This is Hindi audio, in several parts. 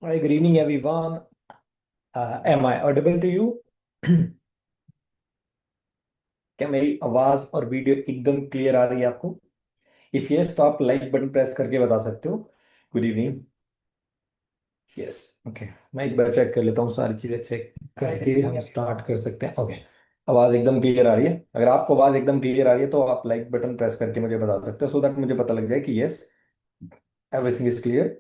Hi, good evening, everyone. Am I audible to you? क्या मेरी आवाज और वीडियो एकदम क्लियर आ रही है आपको? इफ यस तो आप लाइक बटन प्रेस करके बता सकते हो। Good evening. यस। ओके। मैं एक बार चेक कर लेता हूँ, सारी चीजें चेक करके हम स्टार्ट कर सकते हैं। ओके। आवाज एकदम क्लियर आ रही है। अगर आपको आवाज एकदम क्लियर आ रही है तो आप लाइक बटन प्रेस करके मुझे बता सकते हो, सो दैट मुझे पता लग जाए कि yes, everything is clear.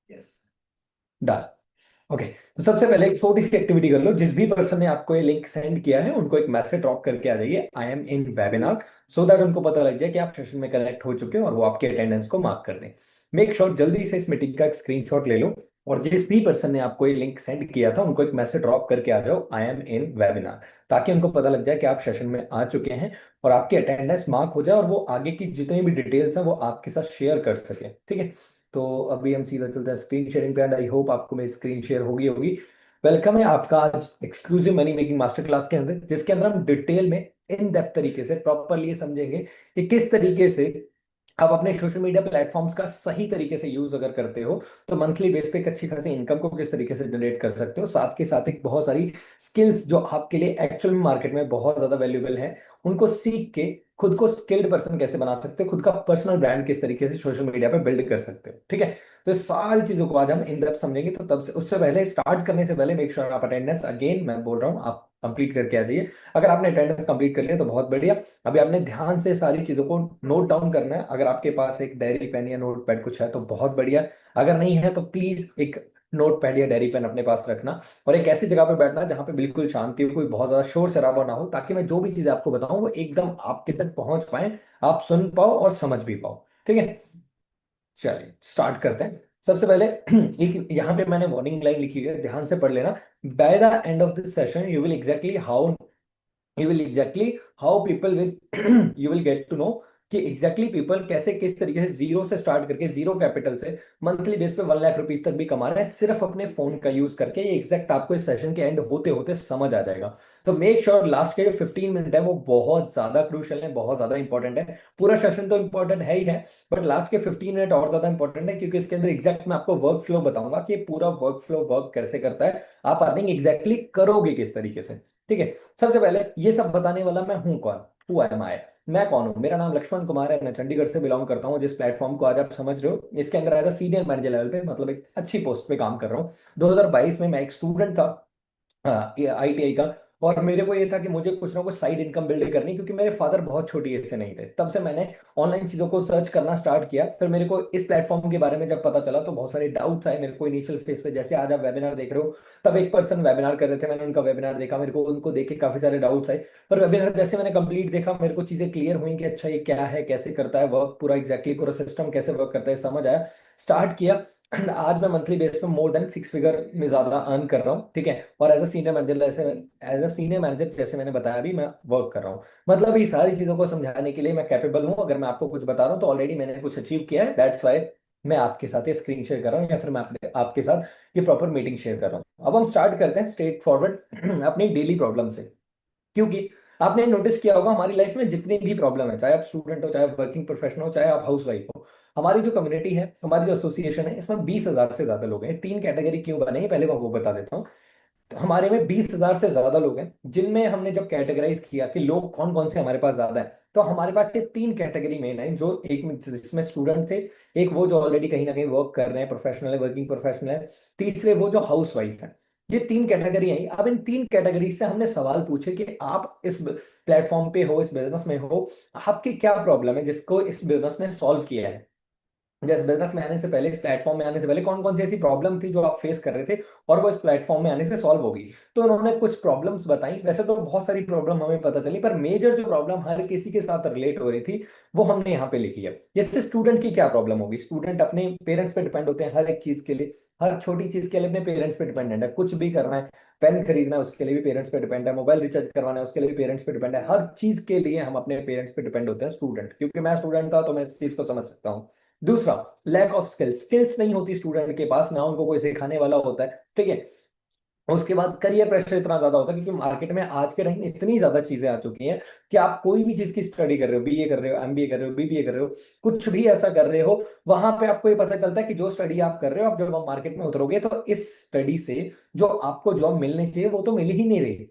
Yes. Done. Okay. तो सबसे पहले एक छोटी सी एक्टिविटी कर लो। जिस भी पर्सन ने आपको ये लिंक सेंड किया है उनको एक मैसेज ड्रॉप करके आ जाइए, I am in webinar, so that उनको पता लग जाए कि आप सेशन में कनेक्ट हो चुके हो और वो आपके अटेंडेंस को मार्क कर दें। मेक श्योर जल्दी से इस मीटिंग का एक स्क्रीनशॉट ले लो और जिस भी पर्सन ने आपको ये लिंक सेंड किया था उनको एक मैसेज ड्रॉप करके आ जाओ, आई एम इन वेबिनार, ताकि उनको पता लग जाए कि आप सेशन में आ चुके हैं और आपकी अटेंडेंस मार्क हो जाए और वो आगे की जितनी भी डिटेल्स हैं वो आपके साथ शेयर कर सके। ठीक है। तो अभी हम सीधा चलते हैं स्क्रीन शेयरिंग पे एंड आई होप आपको मेरी स्क्रीन शेयर होगी होगी। वेलकम है आपका आज exclusive money making master class के अंदर, जिसके अंदर हम डिटेल में इन डेप्थ तरीके से प्रॉपरली समझेंगे कि किस तरीके से आप अपने सोशल मीडिया प्लेटफॉर्म्स का सही तरीके से यूज अगर करते हो तो मंथली बेस पे एक अच्छी खासी इनकम को किस तरीके से जनरेट कर सकते हो। साथ के साथ एक बहुत सारी स्किल्स जो आपके लिए एक्चुअल में मार्केट में बहुत ज्यादा वैल्यूएबल है, उनको सीख के खुद को स्किल्ड पर्सन कैसे बना सकते हो, खुद का पर्सनल ब्रांड किस तरीके से सोशल मीडिया पे बिल्ड कर सकते हो। ठीक है। तो इस सारी चीजों को आज हम इन डेप्थ समझेंगे। तो तब से उससे पहले स्टार्ट करने से पहले मेक श्योर आप अटेंडेंस, अगेन मैं बोल रहा हूँ, आप कंप्लीट करके आ जाइए। अगर आपने अटेंडेंस कंप्लीट कर लिया तो बहुत बढ़िया। अभी आपने ध्यान से सारी चीजों को नोट डाउन करना है। अगर आपके पास एक डायरी पेन या नोट पैड कुछ है तो बहुत बढ़िया। अगर नहीं है तो प्लीज एक नोट पैड या डायरी पेन अपने पास रखना और एक ऐसी जगह पे बैठना जहां पे बिल्कुल शांति हो, कोई बहुत ज्यादा शोर शराबा ना हो, ताकि मैं जो भी चीज आपको बताऊं वो एकदम आपके तक पहुंच पाए, आप सुन पाओ और समझ भी पाओ। ठीक है। चलिए स्टार्ट करते हैं। सबसे पहले एक यहाँ पे मैंने वार्निंग लाइन लिखी हुई है, ध्यान से पढ़ लेना। By the end of this session you will exactly how people will you will get to know कि एग्जैक्टली पीपल कैसे किस तरीके से जीरो से स्टार्ट करके जीरो कैपिटल से मंथली बेस पे 1 लाख रुपीज तक भी कमा रहे हैं सिर्फ अपने फोन का यूज करके। ये एग्जैक्ट आपको इस सेशन के एंड होते होते समझ आ जाएगा। तो मेक श्योर लास्ट के जो 15 मिनट है वो बहुत ज्यादा क्रूशियल है, बहुत ज्यादा इंपॉर्टेंट है। पूरा सेशन तो इंपॉर्टेंट है ही है, बट लास्ट के 15 मिनट और ज्यादा इंपॉर्टेंट है, क्योंकि इसके अंदर एग्जैक्ट मैं आपको वर्क फ्लो बताऊंगा कि पूरा वर्क फ्लो वर्क कैसे करता है, आप अर्निंग एग्जैक्टली करोगे किस तरीके से। ठीक है। सबसे पहले ये सब बताने वाला मैं हूं कौन, हु एम आई, मैं कौन हूं। मेरा नाम लक्ष्मण कुमार है, मैं चंडीगढ़ से बिलोंग करता हूं। जिस प्लेटफॉर्म को आज आप समझ रहे हो इसके अंदर as a senior manager level पे, मतलब एक अच्छी पोस्ट पे काम कर रहा हूँ। 2022 में मैं एक स्टूडेंट था आईटीआई का, और मेरे को ये था कि मुझे कुछ ना कुछ साइड इनकम बिल्ड करनी, क्योंकि मेरे फादर बहुत छोटी एज से नहीं थे। तब से मैंने ऑनलाइन चीजों को सर्च करना स्टार्ट किया। फिर मेरे को इस प्लेटफॉर्म के बारे में जब पता चला तो बहुत सारे डाउट्स आए मेरे को इनिशियल फेज पे। जैसे आज आप वेबिनार देख रहे हो, तब एक पर्सन वेबिनार कर रहे थे, मैंने उनका वेबिनार देखा, मेरे को उनको देख के काफी सारे डाउट्स आए। पर वेबिनार जैसे मैंने कंप्लीट देखा मेरे को चीजें क्लियर हुई कि अच्छा ये क्या है, कैसे करता है वर्क, पूरा एग्जैक्टली पूरा सिस्टम कैसे वर्क करता है समझ आया। स्टार्ट किया एंड आज मैं मंथली बेस पे मोर देन 6 फिगर में ज्यादा अर्न कर रहा हूँ। ठीक है। और एज अ सीनियर मैनेजर जैसे मैंने बताया अभी मैं वर्क कर रहा हूँ। मतलब ये सारी चीजों को समझाने के लिए मैं कैपेबल हूँ। अगर मैं आपको कुछ बता रहा हूँ तो ऑलरेडी मैंने कुछ अचीव किया है, दैट्स वाई मैं आपके साथ ये स्क्रीन शेयर कर रहा हूँ या फिर मैं आपके साथ ये प्रॉपर मीटिंग शेयर कर रहा हूँ। अब हम स्टार्ट करते हैं स्ट्रेट फॉरवर्ड अपनी डेली प्रॉब्लम से। क्योंकि आपने नोटिस किया होगा हमारी लाइफ में जितनी भी प्रॉब्लम है, चाहे आप स्टूडेंट हो, चाहे आप वर्किंग प्रोफेशनल हो, चाहे आप हाउस वाइफ हो, हमारी जो कम्युनिटी है, हमारी जो एसोसिएशन है, इसमें 20,000 से ज्यादा लोग हैं। 3 कैटेगरी क्यों बने हैं पहले मैं वो बता देता हूँ। तो हमारे में 20,000 से ज्यादा लोग हैं, जिनमें हमने जब कैटेगराइज किया कि लोग कौन कौन से हमारे पास ज्यादा है, तो हमारे पास ये 3 कैटेगरी मेन है। जो एक में जिसमें स्टूडेंट थे, एक वो जो ऑलरेडी कहीं ना कहीं वर्क कर रहे हैं, प्रोफेशनल है, वर्किंग प्रोफेशनल है, तीसरे वो जो हाउस वाइफ है। ये 3 कैटेगरी है। अब इन 3 कैटेगरी से हमने सवाल पूछे कि आप इस प्लेटफॉर्म पे हो, इस बिजनेस में हो, आपकी क्या प्रॉब्लम है जिसको इस बिजनेस ने सॉल्व किया है। जैसे बिजनेस में आने से पहले, इस प्लेटफॉर्म में आने से पहले कौन कौन सी ऐसी प्रॉब्लम थी जो आप फेस कर रहे थे और वो इस प्लेटफॉर्म में आने से सॉल्व होगी। तो उन्होंने कुछ प्रॉब्लम्स बताई। वैसे तो बहुत सारी प्रॉब्लम हमें पता चली, पर मेजर जो प्रॉब्लम हर किसी के साथ रिलेट हो रही थी वो हमने यहाँ पे लिखी है। जैसे स्टूडेंट की क्या प्रॉब्लम होगी, स्टूडेंट अपने पेरेंट्स पे डिपेंड होते हैं हर एक चीज के लिए, हर छोटी चीज के लिए अपने पेरेंट्स पे डिपेंडेंट है। कुछ भी करना है, पेन खरीदना है उसके लिए भी पेरेंट्स पे डिपेंड है, मोबाइल रिचार्ज करवाना है उसके लिए भी पेरेंट्स पे डिपेंड है। हर चीज के लिए हम अपने पेरेंट्स पे डिपेंड होते हैं स्टूडेंट, क्योंकि मैं स्टूडेंट था तो मैं इस चीज को समझ सकता हूँ। दूसरा, लैक ऑफ स्किल्स, स्किल्स नहीं होती स्टूडेंट के पास, ना उनको कोई सिखाने वाला होता है। ठीक है। उसके बाद करियर प्रेशर इतना ज्यादा होता है क्योंकि मार्केट में आज के टाइम में इतनी ज्यादा चीजें आ चुकी हैं कि आप कोई भी चीज की स्टडी कर रहे हो, बीए कर रहे हो, एमबीए कर रहे हो, बीबीए कर रहे हो, कुछ भी ऐसा कर रहे हो, वहां पे आपको ये पता चलता है कि जो स्टडी आप कर रहे हो, आप जब आप मार्केट में उतरोगे तो इस स्टडी से जो आपको जॉब मिलनी चाहिए वो तो मिल ही नहीं रही।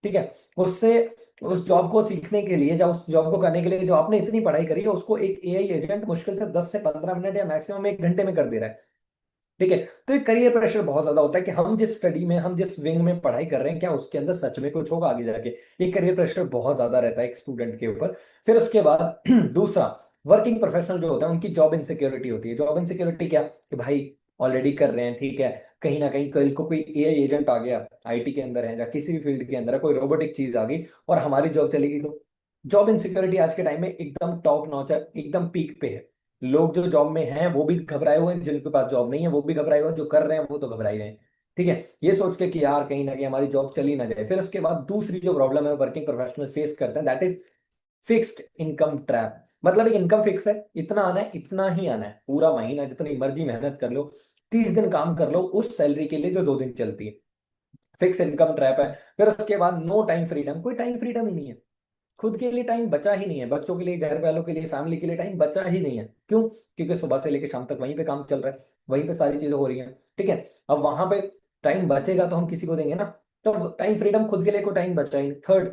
ठीक है। उससे उस जॉब को सीखने के लिए या उस जॉब को करने के लिए जो आपने इतनी पढ़ाई करी है उसको एक एआई एजेंट मुश्किल से 10 से 15 मिनट या मैक्सिमम 1 घंटे में कर दे रहा है। ठीक है। तो ये करियर प्रेशर बहुत ज्यादा होता है कि हम जिस स्टडी में, हम जिस विंग में पढ़ाई कर रहे हैं, क्या उसके अंदर सच में कुछ होगा आगे जाके। ये करियर प्रेशर बहुत ज्यादा रहता है एक स्टूडेंट के ऊपर। फिर उसके बाद दूसरा, वर्किंग प्रोफेशनल जो होता है उनकी जॉब इनसिक्योरिटी होती है। जॉब इनसिक्योरिटी क्या कि भाई ऑलरेडी कर रहे हैं, ठीक है, कहीं ना कहीं कल को कोई एआई एजेंट आ गया, आईटी के अंदर है या किसी भी फील्ड के अंदर है, कोई रोबोटिक चीज आ गई और हमारी जॉब चलेगी तो। जॉब इनसिक्योरिटी आज के टाइम में एकदम टॉप नॉच है, एकदम पीक पे है। लोग जो जॉब में हैं वो भी घबराए हुए हैं, जिनके पास जॉब नहीं है वो भी घबराए हुए हैं, जो कर रहे हैं वो तो घबरा ही रहे हैं। ठीक है। ये सोच के कि यार कहीं ना कहीं हमारी जॉब चली ना जाए। फिर उसके बाद दूसरी जो प्रॉब्लम है वर्किंग प्रोफेशनल फेस करते हैं, that is fixed income trap. मतलब एक इनकम फिक्स है, इतना आना है, इतना ही आना है, पूरा महीना जितनी मर्जी मेहनत कर लो, 30 दिन काम कर लो उस सैलरी के लिए जो 2 दिन चलती है। फिक्स इनकम ट्रैप है। फिर उसके बाद नो टाइम फ्रीडम, कोई टाइम फ्रीडम ही नहीं है। खुद के लिए टाइम बचा ही नहीं है, बच्चों के लिए, घर वालों के लिए, फैमिली के लिए टाइम बचा ही नहीं है। क्यों? क्योंकि सुबह से लेकर शाम तक वहीं पे काम चल रहा है, वहीं पे सारी चीजें हो रही हैं। ठीक है। अब वहां पे टाइम बचेगा तो हम किसी को देंगे ना। तो टाइम फ्रीडम, खुद के लिए कोई टाइम बचा ही नहीं। Third,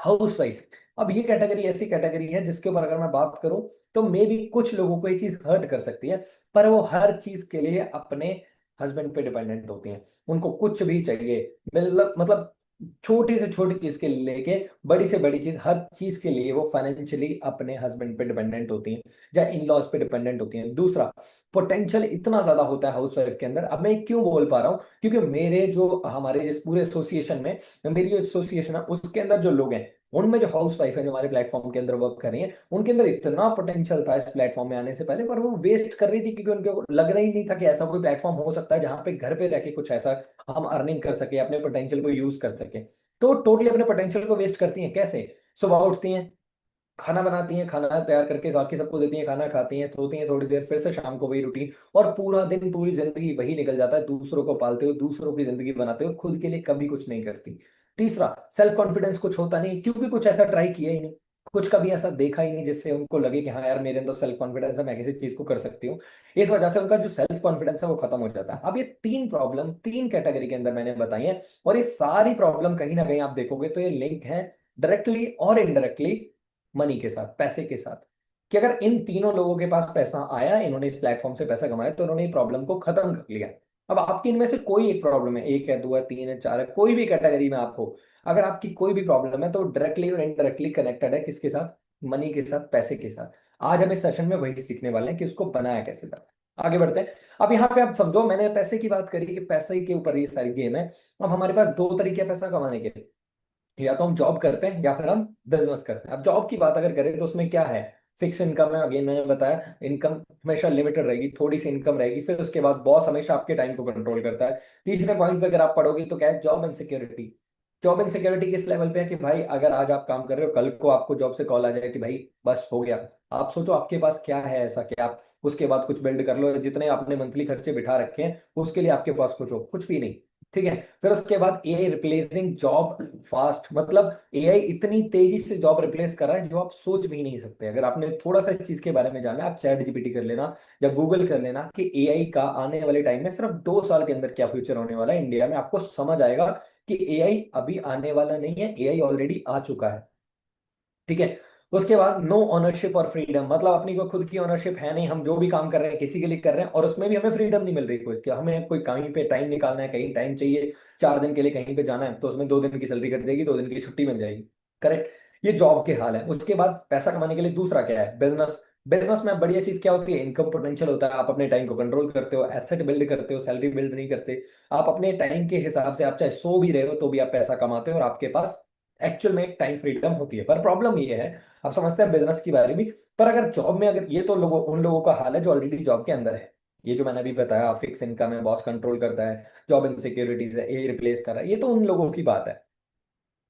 house wife. अब ये कैटेगरी ऐसी कैटेगरी है जिसके ऊपर अगर मैं बात करूं तो मे बी कुछ लोगों को ये चीज हर्ट कर सकती है, पर वो हर चीज के लिए अपने हस्बैंड पे डिपेंडेंट होती हैं। उनको कुछ भी चाहिए, मतलब छोटी से छोटी चीज के लेके बड़ी से बड़ी चीज, हर चीज के लिए वो फाइनेंशियली अपने हस्बैंड पे डिपेंडेंट होती हैं या इन लॉज पे डिपेंडेंट होती हैं। दूसरा, पोटेंशियल इतना ज्यादा होता है हाउसवाइफ के अंदर। अब मैं क्यों बोल पा रहा हूँ, क्योंकि मेरे जो, हमारे इस पूरे एसोसिएशन में, मेरी जो एसोसिएशन है उसके अंदर जो लोग हैं, उनमें जो हाउस वाइफ है जो हमारे प्लेटफॉर्म के अंदर वर्क कर रही है, उनके अंदर इतना पोटेंशियल था इस प्लेटफॉर्म में आने से पहले, पर वो वेस्ट कर रही थी क्योंकि उनको लग रहा ही नहीं था कि ऐसा कोई प्लेटफॉर्म हो सकता है जहां पे घर पे रह के कुछ ऐसा हम अर्निंग कर सके, अपने पोटेंशियल को यूज कर सके। तो टोटली अपने पोटेंशियल को वेस्ट करती हैं। कैसे? सुबह उठती हैं, खाना बनाती हैं, खाना तैयार करके बाकी सबको देती हैं, खाना खाती हैं, सोती हैं थोड़ी देर, फिर से शाम को वही रूटीन, और पूरा दिन, पूरी जिंदगी वही निकल जाता है, दूसरों को पालते हुए, दूसरों की जिंदगी बनाते हुए, खुद के लिए कभी कुछ नहीं करती। तीसरा, सेल्फ कॉन्फिडेंस कुछ होता नहीं क्योंकि कुछ ऐसा ट्राई किया ही नहीं, कुछ कभी ऐसा देखा ही नहीं जिससे उनको लगे कि हाँ यार मेरे अंदर सेल्फ कॉन्फिडेंस है, मैं किसी चीज को कर सकती हूँ। इस वजह से उनका जो सेल्फ कॉन्फिडेंस है वो खत्म हो जाता है। अब ये तीन प्रॉब्लम, तीन कैटेगरी के अंदर मैंने बताई है, और ये सारी प्रॉब्लम कहीं ना कहीं आप देखोगे तो ये लिंक है डायरेक्टली और इनडायरेक्टली मनी के साथ, पैसे के साथ। कि अगर इन तीनों लोगों के पास पैसा आया, इन्होंने इस प्लेटफॉर्म से पैसा कमाया, तो उन्होंने प्रॉब्लम को खत्म कर लिया। अब आपकी इनमें से कोई एक प्रॉब्लम है, एक है, दो है, तीन है, चार है, कोई भी कैटेगरी में आप हो, अगर आपकी कोई भी प्रॉब्लम है तो डायरेक्टली और इनडायरेक्टली कनेक्टेड है किसके साथ? मनी के साथ, पैसे के साथ। आज हम इस सेशन में वही सीखने वाले हैं कि उसको बनाया कैसे जाता है। आगे बढ़ते हैं। अब यहाँ पे आप समझो, मैंने पैसे की बात करी कि पैसे के ऊपर ये सारी गेम है। अब हमारे पास दो तरीके हैं पैसा कमाने के, या तो हम जॉब करते हैं या फिर हम बिजनेस करते हैं। अब जॉब की बात अगर करें तो उसमें क्या है? फिक्स इनकम है, अगेन मैंने बताया, इनकम हमेशा लिमिटेड रहेगी, थोड़ी सी इनकम रहेगी। फिर उसके बाद बॉस हमेशा आपके टाइम को कंट्रोल करता है। तीसरे पॉइंट पे अगर आप पढ़ोगे तो क्या है? Job insecurity. जॉब इनसिक्योरिटी किस लेवल पे है कि भाई अगर आज आप काम कर रहे हो, कल को आपको जॉब से कॉल आ जाए कि भाई बस हो गया। आप सोचो आपके पास क्या है ऐसा कि आप उसके बाद कुछ बिल्ड कर लो, जितने आपने मंथली खर्चे बिठा रखे हैं उसके लिए आपके पास कुछ हो? कुछ भी नहीं। ठीक है। फिर उसके बाद एआई रिप्लेसिंग जॉब फास्ट, मतलब एआई इतनी तेजी से जॉब रिप्लेस कर रहा है जो आप सोच भी नहीं सकते। अगर आपने थोड़ा सा इस चीज के बारे में जाना है, आप चैट जीपीटी कर लेना या गूगल कर लेना कि एआई का आने वाले टाइम में सिर्फ 2 साल के अंदर क्या फ्यूचर होने वाला है इंडिया में, आपको समझ आएगा कि एआई अभी आने वाला नहीं है, एआई ऑलरेडी आ चुका है। ठीक है। उसके बाद नो ओनरशिप और फ्रीडम, मतलब अपनी कोई खुद की ओनरशिप है नहीं, हम जो भी काम कर रहे हैं किसी के लिए कर रहे हैं, और उसमें भी हमें फ्रीडम नहीं मिल रही कोई, कि हमें कोई कहीं पे टाइम निकालना है, कहीं टाइम चाहिए, 4 दिन के लिए कहीं पे जाना है तो उसमें 2 दिन की सैलरी कट जाएगी, 2 दिन की छुट्टी मिल जाएगी। करेक्ट। ये जॉब के हाल है। उसके बाद पैसा कमाने के लिए दूसरा क्या है? बिजनेस। बिजनेस में बढ़िया चीज क्या होती है? इनकम पोटेंशियल होता है, आप अपने टाइम को कंट्रोल करते हो, एसेट बिल्ड करते हो, सैलरी बिल्ड नहीं करते। आप अपने टाइम के हिसाब से, आप चाहे सो भी रहे हो तो भी आप पैसा कमाते हो, और आपके पास एक्चुअल में एक टाइम फ्रीडम होती है। पर प्रॉब्लम ये है, आप समझते हैं बिजनेस की बारे में, पर अगर जॉब में, अगर ये तो लोगों, उन लोगों का हाल है जो ऑलरेडी जॉब के अंदर है। ये जो मैंने अभी बताया, फिक्स इनकम है, बॉस कंट्रोल करता है, जॉब इनसिक्योरिटीज है, ए रिप्लेस कर रहा है, ये तो उन लोगों की बात है।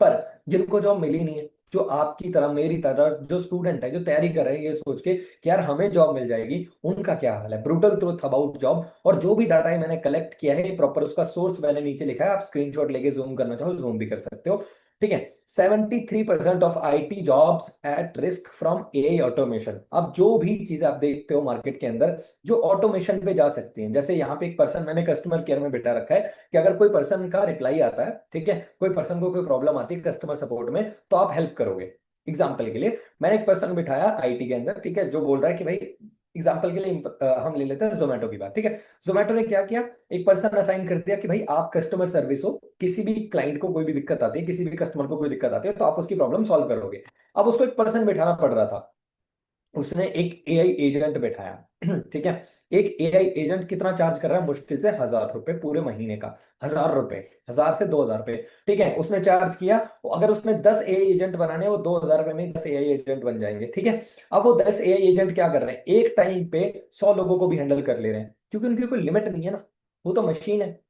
पर जिनको जॉब मिली नहीं है, जो आपकी तरह मेरी तरह जो स्टूडेंट है, जो तैयारी कर रहे हैं ये सोच के कि यार हमें जॉब मिल जाएगी, उनका क्या हाल है। Brutal truth about job. और जो भी डाटा मैंने कलेक्ट किया है प्रॉपर, उसका सोर्स मैंने नीचे लिखा है, आप स्क्रीनशॉट लेके जूम करना चाहो जूम भी कर सकते हो। ठीक है। 73% of IT jobs at risk from AI automation. अब जो भी चीज आप देखते हो मार्केट के अंदर जो ऑटोमेशन पे जा सकती हैं, जैसे यहाँ पे एक पर्सन मैंने कस्टमर केयर में बैठा रखा है कि अगर कोई पर्सन का रिप्लाई आता है, ठीक है, कोई पर्सन को कोई प्रॉब्लम आती है कस्टमर सपोर्ट में, तो आप हेल्प करोगे। एग्जाम्पल के लिए मैंने एक पर्सन बिठाया आईटी के अंदर, ठीक है, जो बोल रहा है कि भाई, एग्जाम्पल के लिए हम ले लेते हैं जोमेटो की बात, ठीक है। जोमेटो ने क्या किया, एक पर्सन असाइन कर दिया कि भाई आप कस्टमर सर्विस हो, किसी भी क्लाइंट को कोई भी दिक्कत आती है, किसी भी कस्टमर को कोई दिक्कत आती है, तो आप उसकी प्रॉब्लम सॉल्व करोगे। अब उसको एक पर्सन बिठाना पड़ रहा था, उसने एक एआई एजेंट बैठाया। ठीक है। एक एआई एजेंट कितना चार्ज कर रहा है, मुश्किल से 1,000 रुपए पूरे महीने का। 1,000 रुपए, 1,000 से 2,000 रुपए। ठीक है, उसने चार्ज किया। अगर उसने 10 एआई एजेंट बनाने हैं, वो 2,000 रुपए में 10 एआई एजेंट बन जाएंगे। ठीक है। अब वो 10 एआई एजेंट क्या कर रहे हैं, एक टाइम पे 100 लोगों को भी हैंडल कर ले रहे हैं, क्योंकि उनकी कोई लिमिट नहीं है ना। वो तो मशीन है,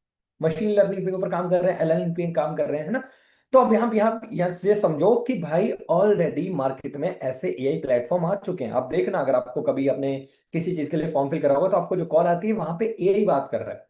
मशीन लर्निंग के ऊपर काम कर रहे हैं, एलएलएम पे काम कर रहे हैं, है ना। तो अब यहाँ ये समझो कि भाई ऑलरेडी मार्केट में ऐसे एआई प्लेटफॉर्म आ चुके हैं। आप देखना, अगर आपको कभी आपने किसी चीज के लिए फॉर्म फिल करा होगा, तो आपको जो कॉल आती है वहां पे एआई बात कर रहा है।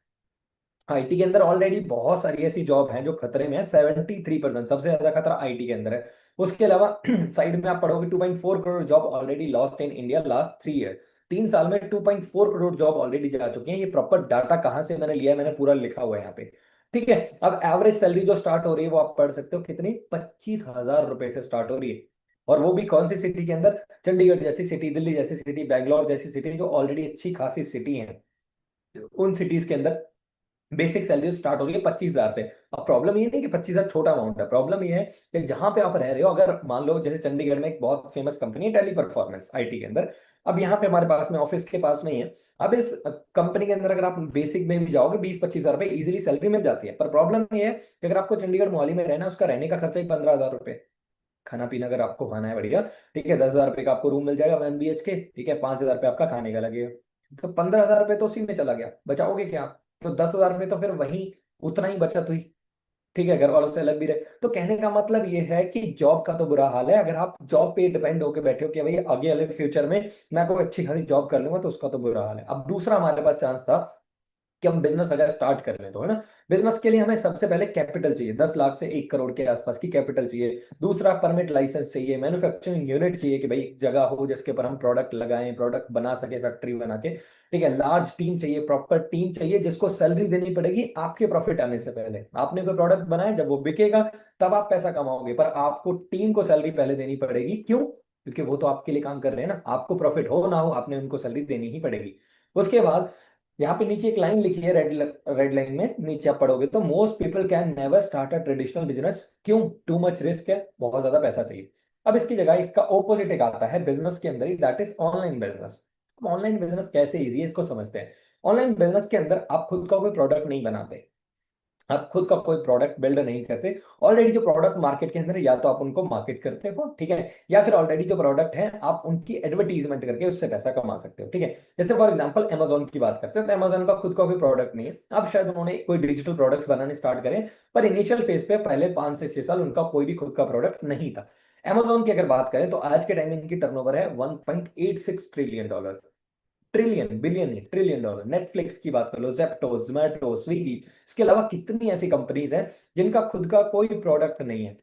आईटी के अंदर ऑलरेडी बहुत सारी ऐसी जॉब हैं जो खतरे में है। 73%, सबसे ज्यादा खतरा आईटी के अंदर है। उसके अलावा साइड में आप पढ़ोगे 2.4 crore job already lost in India last 3 year. 3 साल में 2.4 करोड़ जॉब ऑलरेडी जा चुकी हैं। ये प्रॉपर डाटा कहाँ से मैंने लिया है, मैंने पूरा लिखा हुआ है यहाँ पे। ठीक है। अब एवरेज सैलरी जो स्टार्ट हो रही है वो आप पढ़ सकते हो कितनी, 25,000 रुपए से स्टार्ट हो रही है। और वो भी कौन सी सिटी के अंदर, चंडीगढ़ जैसी सिटी, दिल्ली जैसी सिटी, बैंगलोर जैसी सिटी, जो ऑलरेडी अच्छी खासी सिटी है, उन सिटीज के अंदर बेसिक सैलरी स्टार्ट हो रही है 25,000 से। अब प्रॉब्लम ये नहीं कि 25,000 छोटा अमाउंट है, प्रॉब्लम ये है कि जहां पे आप रह रहे हो, अगर मान लो जैसे चंडीगढ़ में एक बहुत फेमस कंपनी है टेली परफॉर्मेंस आईटी के अंदर। अब यहाँ पे हमारे पास में ऑफिस के पास में ही है। अब इस कंपनी के अंदर अगर आप बेसिक में भी जाओगे 20-25 हजार रुपए इजीली सैलरी मिल जाती है। पर प्रॉब्लम ये है कि अगर आपको चंडीगढ़ मोहाली में रहना है, उसका रहने का खर्चा ही 15,000 रुपए। खाना पीना अगर आपको खाना है बढ़िया, ठीक है, 10,000 रुपए का आपको रूम मिल जाएगा 1 BHK, ठीक है, 5,000 रुपये आपका खाने का लगेगा। तो 15,000 रुपये तो उसी में चला गया, बचाओगे क्या आप? तो 10,000 रुपये तो फिर वही उतना ही बचत हुई। ठीक है, घर वालों से अलग भी रहे। तो कहने का मतलब ये है कि जॉब का तो बुरा हाल है। अगर आप जॉब पे डिपेंड होकर बैठे हो कि भाई आगे वाले फ्यूचर में मैं कोई अच्छी खासी जॉब कर लूंगा, तो उसका तो बुरा हाल है। अब दूसरा हमारे पास चांस था कि हम बिजनेस अगर स्टार्ट कर लें, तो है ना, बिजनेस के लिए हमें सबसे पहले कैपिटल चाहिए, 10 लाख से 1 करोड़ के आसपास की कैपिटल चाहिए। दूसरा परमिट लाइसेंस चाहिए, मैन्युफैक्चरिंग यूनिट चाहिए कि भाई जगह हो जिसके ऊपर हम प्रोडक्ट लगाएं, प्रोडक्ट बना सके फैक्ट्री बना के। ठीक है, लार्ज टीम चाहिए, प्रॉपर टीम चाहिए जिसको सैलरी देनी पड़ेगी आपके प्रॉफिट आने से पहले। आपने कोई प्रोडक्ट बनाया, जब वो बिकेगा तब आप पैसा कमाओगे, पर आपको टीम को सैलरी पहले देनी पड़ेगी। क्यों? क्योंकि वो तो आपके लिए काम कर रहे हैं ना, आपको प्रॉफिट हो ना हो आपने उनको सैलरी देनी ही पड़ेगी। उसके बाद यहाँ पे नीचे एक लाइन लिखी है, रेड रेड लाइन में नीचे आप पढ़ोगे तो, most people can never start a traditional business. क्यों? टू मच रिस्क है, बहुत ज्यादा पैसा चाहिए। अब इसकी जगह इसका ऑपोजिट एक आता है बिजनेस के अंदर ही, that is online business. Online business कैसे इजी है इसको समझते हैं। ऑनलाइन बिजनेस के अंदर आप खुद का कोई प्रोडक्ट नहीं बनाते, आप खुद का कोई प्रोडक्ट बिल्ड नहीं करते। ऑलरेडी जो प्रोडक्ट मार्केट के अंदर है, या तो आप उनको मार्केट करते हो, ठीक है, या फिर ऑलरेडी जो प्रोडक्ट है आप उनकी एडवर्टीजमेंट करके उससे पैसा कमा सकते हो। ठीक है। जैसे फॉर एग्जांपल अमेजोन की बात करते हैं, तो अमेजोन का खुद का कोई प्रोडक्ट नहीं है। अब शायद उन्होंने कोई डिजिटल प्रोडक्ट्स बनाने स्टार्ट करें, पर इनिशियल फेज पे पहले 5 से 6 साल उनका कोई भी खुद का प्रोडक्ट नहीं था। अमेजोन की अगर बात करें तो आज के टाइम में इनकी टर्नओवर है $1.86 ट्रिलियन। ट्रिलियन, बिलियन नहीं, $1 ट्रिलियन। नेटफ्लिक्स की बात कर लो, जेप्टो, जोमैटो, स्विगी, इसके अलावा कितनी ऐसी कंपनीज हैं जिनका खुद का कोई प्रोडक्ट नहीं है,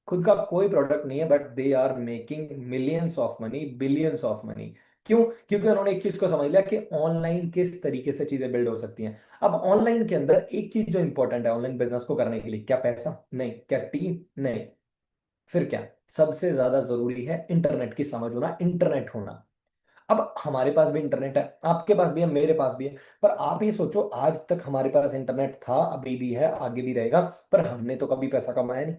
खुद का कोई प्रोडक्ट नहीं है, but they are making millions of money, billions of money. क्यों? क्योंकि उन्होंने एक चीज को समझ लिया कि ऑनलाइन किस तरीके से चीजें बिल्ड हो सकती हैं। अब ऑनलाइन के अंदर एक चीज जो इंपॉर्टेंट है ऑनलाइन बिजनेस को करने के लिए, क्या पैसा? नहीं। क्या टीम? नहीं। फिर क्या? सबसे ज्यादा जरूरी है इंटरनेट की समझ होना, इंटरनेट होना। अब हमारे पास भी इंटरनेट है, आपके पास भी है, मेरे पास भी है। पर आप ये सोचो, आज तक हमारे पास इंटरनेट था, अभी भी है, आगे भी रहेगा, पर हमने तो कभी पैसा कमाया नहीं।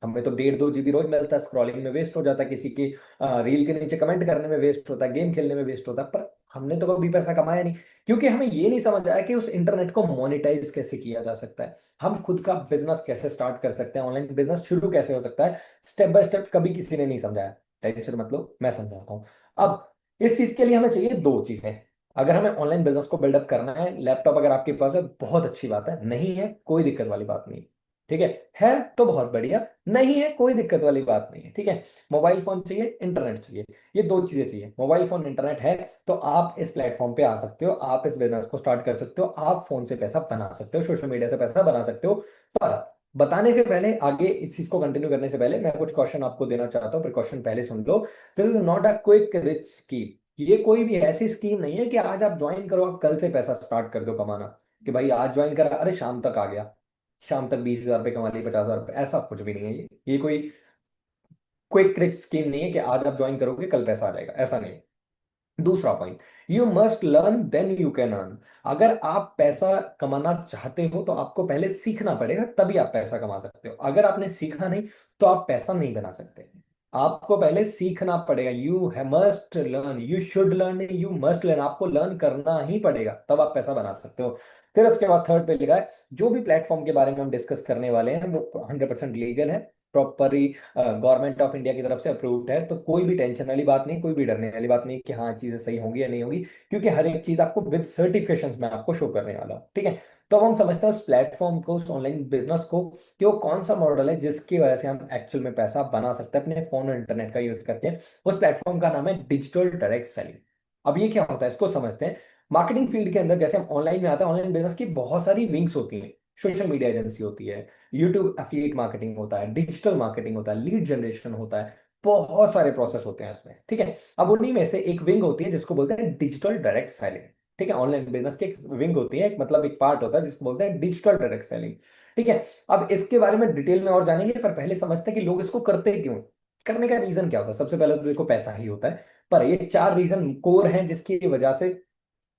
हमें तो 1.5-2 GB रोज मिलता है, स्क्रॉलिंग में वेस्ट हो जाता है, किसी की रील के नीचे कमेंट करने में वेस्ट होता है, गेम खेलने में वेस्ट होता है, पर हमने तो कभी पैसा कमाया नहीं। क्योंकि हमें ये नहीं समझ आया कि उस इंटरनेट को मोनेटाइज कैसे किया जा सकता है, हम खुद का बिजनेस कैसे स्टार्ट कर सकते हैं, ऑनलाइन बिजनेस शुरू कैसे हो सकता है, स्टेप बाय स्टेप कभी किसी ने नहीं समझाया। टेंशन मतलब मैं समझाता हूँ। अब इस चीज के लिए हमें चाहिए दो चीजें। अगर हमें ऑनलाइन बिजनेस को बिल्डअप करना है, लैपटॉप अगर आपके पास है बहुत अच्छी बात है, नहीं है कोई दिक्कत वाली बात नहीं। ठीक है तो बहुत बढ़िया, नहीं है कोई दिक्कत वाली बात नहीं है। ठीक है, मोबाइल फोन चाहिए, इंटरनेट चाहिए, ये दो चीजें चाहिए, मोबाइल फोन इंटरनेट है, तो आप इस प्लेटफॉर्म पे आ सकते हो, आप इस बिजनेस को स्टार्ट कर सकते हो, आप फोन से पैसा बना सकते हो, सोशल मीडिया से पैसा बना सकते हो। पर बताने से पहले, आगे इस चीज को कंटिन्यू करने से पहले, मैं कुछ क्वेश्चन आपको देना चाहता हूँ, प्रिकॉशन पहले सुन लो। This is not a quick rich scheme. ये कोई भी ऐसी स्कीम नहीं है कि आज आप ज्वाइन करो, आप कल से पैसा स्टार्ट कर दो कमाना, कि भाई आज ज्वाइन करा, अरे शाम तक आ गया, शाम तक 20,000 रुपये कमा लिए, 50,000 रुपये, ऐसा कुछ भी नहीं है। ये कोई क्विक रिच स्कीम नहीं है कि आज आप ज्वाइन करोगे कल पैसा आ जाएगा, ऐसा नहीं है। दूसरा point, you must learn then you can earn. अगर आप पैसा कमाना चाहते हो तो आपको पहले सीखना पड़ेगा, तभी आप पैसा कमा सकते हो। अगर आपने सीखा नहीं तो आप पैसा नहीं बना सकते। आपको पहले सीखना पड़ेगा, you must learn, you should learn, you must learn, आपको लर्न करना ही पड़ेगा, तब आप पैसा बना सकते हो। फिर उसके बाद थर्ड पे लिखा है, जो भी प्लेटफॉर्म के बारे में हम डिस्कस करने वाले हैं वो 100% लीगल है, प्रॉपरली गवर्नमेंट ऑफ इंडिया की तरफ से अप्रूव्ड है, तो कोई भी टेंशन वाली बात नहीं, कोई भी डरने वाली बात नहीं कि हाँ चीजें सही होंगी या नहीं होंगी, क्योंकि हर एक चीज आपको विद सर्टिफिकेशंस में आपको शो करने वाला हूं। ठीक है, तो अब हम समझते हैं उस प्लेटफॉर्म को, उस ऑनलाइन बिजनेस को, कि वो कौन सा मॉडल है जिसकी वजह से हम एक्चुअल में पैसा बना सकते हैं अपने फोन और इंटरनेट का यूज करके। उस प्लेटफॉर्म का नाम है डिजिटल डायरेक्ट सेलिंग। अब ये क्या होता है इसको समझते हैं। मार्केटिंग फील्ड के अंदर जैसे हम ऑनलाइन में आते हैं, ऑनलाइन बिजनेस की बहुत सारी विंग्स होती हैं। सोशल मीडिया एजेंसी होती है, यूट्यूब एफिलिएट मार्केटिंग होता है, डिजिटल मार्केटिंग होता है, लीड जनरेशन होता है, बहुत सारे प्रोसेस होते हैं इसमें। ठीक है, अब उन्हीं में से एक विंग होती है जिसको बोलते हैं डिजिटल डायरेक्ट सेलिंग। ठीक है, ऑनलाइन बिजनेस की एक विंग होती है, एक मतलब एक पार्ट होता है जिसको बोलते हैं डिजिटल डायरेक्ट सेलिंग। ठीक है, अब इसके बारे में डिटेल में और जानेंगे, पर पहले समझते हैं कि लोग इसको करते क्यों, करने का रीजन क्या होता है। सबसे पहले तो देखो पैसा ही होता है, पर ये चार रीजन कोर हैं जिसकी वजह से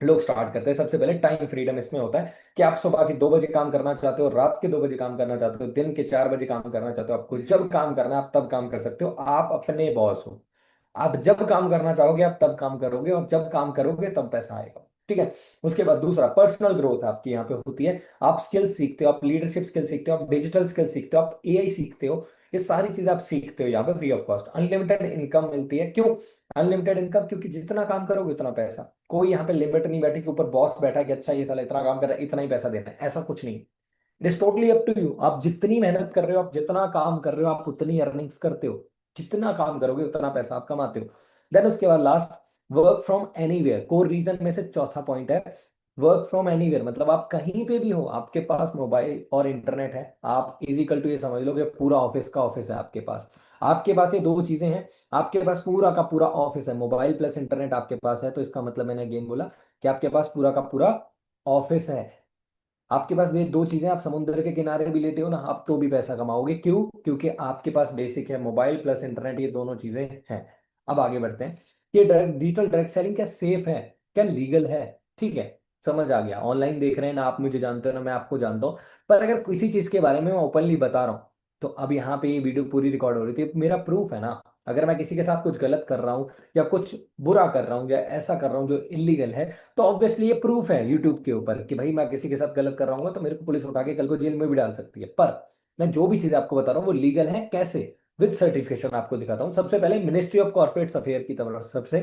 लोग स्टार्ट करते हैं। सबसे पहले टाइम फ्रीडम इसमें होता है, कि आप सुबह के 2 बजे काम करना चाहते हो, रात के 2 बजे काम करना चाहते हो, दिन के 4 बजे काम करना चाहते हो, आपको जब काम करना है आप तब काम कर सकते हो, आप अपने बॉस हो। आप जब काम करना चाहोगे आप तब काम करोगे, और जब काम करोगे तब पैसा आएगा। ठीक है, उसके बाद दूसरा पर्सनल ग्रोथ आपकी यहाँ पे होती है। आप स्किल सीखते हो, आप लीडरशिप स्किल सीखते हो, आप डिजिटल स्किल सीखते हो, आप एआई सीखते हो, ये सारी चीजें आप सीखते हो यहाँ पे free of cost. Unlimited income मिलती है, क्यों अनलिमिटेड इनकम? क्योंकि जितना काम करोगे उतना पैसा, कोई यहाँ पे लिमिट नहीं बैठी कि ऊपर बॉस बैठा है कि अच्छा ये साला इतना काम कर रहा है इतना ही पैसा देना है, ऐसा कुछ नहीं। It is totally up to you, आप जितनी मेहनत कर रहे हो, आप जितना काम कर रहे हो, आप उतनी अर्निंग्स करते हो, जितना काम करोगे उतना पैसा आप कमाते हो। देन उसके बाद last, work from anywhere, core reason में से चौथा पॉइंट है वर्क फ्रॉम एनीवेयर। मतलब आप कहीं पे भी हो, आपके पास मोबाइल और इंटरनेट है, आप इजिकल टू ये समझ लो कि पूरा ऑफिस का ऑफिस है आपके पास। आपके पास ये दो चीजें हैं, आपके पास पूरा का पूरा ऑफिस है, मोबाइल प्लस इंटरनेट आपके पास है, तो इसका मतलब मैंने अगेन बोला कि आपके पास पूरा का पूरा ऑफिस है। आपके पास ये दो चीजें, आप समुद्र के किनारे भी लेटे हो ना आप तो भी पैसा कमाओगे, क्यों? क्योंकि आपके पास बेसिक है, मोबाइल प्लस इंटरनेट, ये दोनों चीजें हैं। अब आगे बढ़ते हैं, ये डिजिटल डायरेक्ट सेलिंग क्या सेफ है, क्या लीगल है? ठीक है, समझ आ गया। ऑनलाइन देख रहे हैं ना, आप मुझे जानते हो ना मैं आपको जानता हूँ, पर अगर किसी चीज के बारे में मैं ओपनली बता रहा हूँ, तो अब यहाँ पे ये वीडियो पूरी रिकॉर्ड हो रही थी, मेरा प्रूफ है ना। अगर मैं किसी के साथ कुछ गलत कर रहा हूँ, या कुछ बुरा कर रहा हूँ, या ऐसा कर रहा हूँ जो इलीगल है, तो ऑब्वियसली ये प्रूफ है यूट्यूब के ऊपर कि भाई मैं किसी के साथ गलत कर रहा हूँ, तो मेरे को पुलिस उठा के कल को जेल में भी डाल सकती है। पर मैं जो भी चीज आपको बता रहा हूँ वो लीगल है, कैसे? विद सर्टिफिकेशन आपको दिखाता हूँ। सबसे पहले मिनिस्ट्री ऑफ कॉर्पोरेट अफेयर की तरफ सबसे,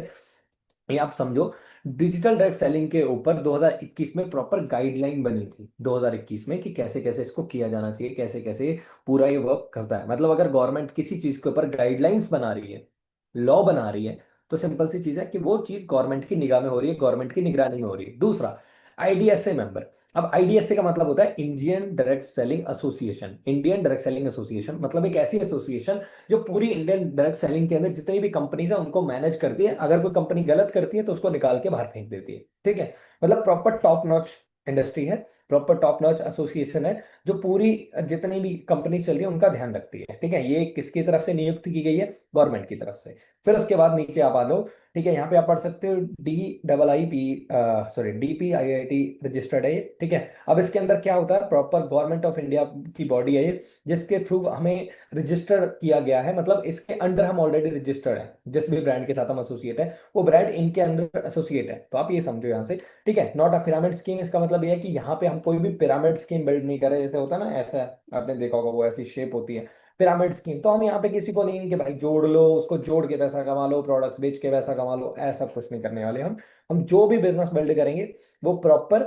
ये आप समझो, डिजिटल डायरेक्ट सेलिंग के ऊपर 2021 में प्रॉपर गाइडलाइन बनी थी, 2021 में, कि कैसे कैसे इसको किया जाना चाहिए, कैसे कैसे पूरा ये वर्क करता है। मतलब अगर गवर्नमेंट किसी चीज के ऊपर गाइडलाइंस बना रही है, लॉ बना रही है, तो सिंपल सी चीज है कि वो चीज गवर्नमेंट की निगाह में हो रही है, गवर्नमेंट की निगरानी में हो रही है। दूसरा, आईडीएसए मेंबर। अब आईडीएसए का मतलब होता है Indian direct selling association. Indian direct selling association मतलब एक ऐसी एसोसिएशन जो पूरी इंडियन डायरेक्ट सेलिंग के अंदर जितनी भी कंपनीज है उनको मैनेज करती है। अगर कोई कंपनी गलत करती है तो उसको निकाल के बाहर फेंक देती है। ठीक है, मतलब प्रॉपर टॉप नॉच इंडस्ट्री है, प्रॉपर टॉप नॉच एसोसिएशन है, जो पूरी जितनी भी कंपनी चल रही है उनका ध्यान रखती है। ठीक है, ये किसकी तरफ से नियुक्त की गई है? गवर्नमेंट की तरफ से। फिर उसके बाद नीचे आप आ लो, ठीक है, यहाँ पे आप पढ़ सकते हो D double I P, sorry DPIIT registered है ये। ठीक है, अब इसके अंदर क्या होता है, प्रॉपर गवर्नमेंट ऑफ इंडिया की बॉडी है ये, जिसके थ्रू हमें रजिस्टर किया गया है, मतलब इसके अंडर हम ऑलरेडी रजिस्टर्ड है, जिस भी ब्रांड के साथ हम एसोसिएट है वो ब्रांड इनके अंदर एसोसिएट है। तो आप ये समझो यहाँ से। ठीक है, नॉट अ पिरामिड स्कीम, इसका मतलब ये है कि यहाँ पे हम कोई भी पिरामिड स्कीम बिल्ड नहीं कर रहे, जैसे होता है ना ऐसा, आपने देखा होगा वो ऐसी शेप होती है पिरामिड स्कीम। तो हम यहाँ पे किसी को नहीं कि भाई जोड़ लो, उसको जोड़ के पैसा कमा लो, प्रोडक्ट्स बेच के पैसा कमा लो, ऐसा कुछ नहीं करने वाले हम जो भी बिजनेस बिल्ड करेंगे वो प्रॉपर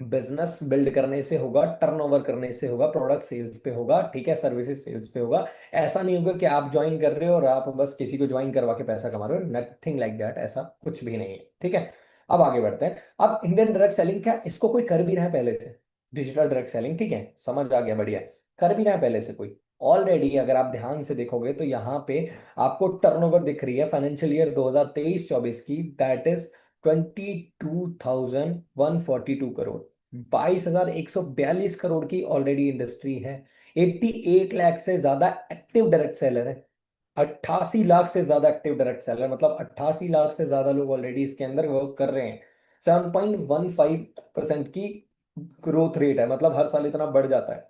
बिजनेस बिल्ड करने से होगा, टर्नओवर करने से होगा, प्रोडक्ट सेल्स पे होगा, ठीक है, सर्विसेज सेल्स पे होगा। ऐसा नहीं होगा कि आप ज्वाइन कर रहे हो और आप बस किसी को ज्वाइन करवा के पैसा कमा रहे हो, नथिंग लाइक दैट, ऐसा कुछ भी नहीं है, ठीक है। अब आगे बढ़ते हैं। अब इंडियन डायरेक्ट सेलिंग क्या इसको कोई कर भी रहा है पहले से? डिजिटल डायरेक्ट सेलिंग, ठीक है, समझ आ गया, बढ़िया। कर भी रहा है पहले से कोई? ऑलरेडी अगर आप ध्यान से देखोगे तो यहाँ पे आपको टर्नओवर दिख रही है फाइनेंशियल ईयर 2023-24 की, दैट इज 22,142 करोड़। 22,142 करोड़ की ऑलरेडी इंडस्ट्री है। 88 लाख से ज्यादा एक्टिव डायरेक्ट सेलर है। 88 लाख से ज्यादा एक्टिव डायरेक्ट सेलर, मतलब 88 लाख से ज्यादा लोग ऑलरेडी इसके अंदर वर्क कर रहे हैं। 7.15% की ग्रोथ रेट है, मतलब हर साल इतना बढ़ जाता है।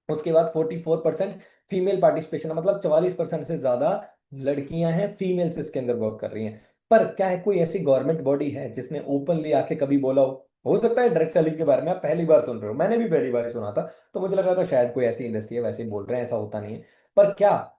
उसके बाद 44% फीमेल पार्टिसिपेशन है, मतलब 44% से ज्यादा लड़कियां हैं, फीमेल्स इसके अंदर वर्क कर रही हैं। पर क्या है कोई ऐसी गवर्नमेंट बॉडी है जिसने ओपनली आके कभी बोला हो सकता है डायरेक्ट सेलिंग के बारे में आप पहली बार सुन रहे हो, मैंने भी पहली बार ही सुना था, तो मुझे लगा था शायद कोई ऐसी इंडस्ट्री है, वैसे ही बोल रहे हैं, ऐसा होता नहीं है। पर क्या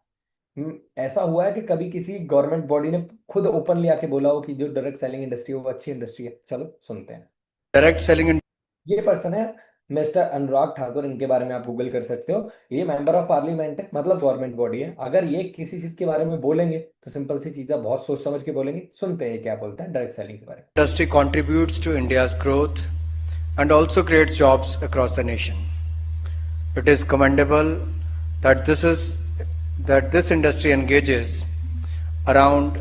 ऐसा हुआ है कि कभी किसी गवर्नमेंट बॉडी ने खुद ओपनली आके बोला हो कि जो डायरेक्ट सेलिंग इंडस्ट्री है वो अच्छी इंडस्ट्री है? चलो सुनते हैं। डायरेक्ट सेलिंग ये पर्सन है मिस्टर अनुराग ठाकुर, इनके बारे में आप गूगल कर सकते हो। ये मेंबर ऑफ पार्लियामेंट है, मतलब गवर्नमेंट बॉडी है। अगर ये किसी चीज के बारे में बोलेंगे तो सिंपल सी चीज है, बहुत सोच समझ के बोलेंगे। सुनते हैं ये क्या बोलते हैं डायरेक्ट सेलिंग के बारे में। industry contributes to India's growth and also creates jobs across the nation. It is commendable that this industry engages around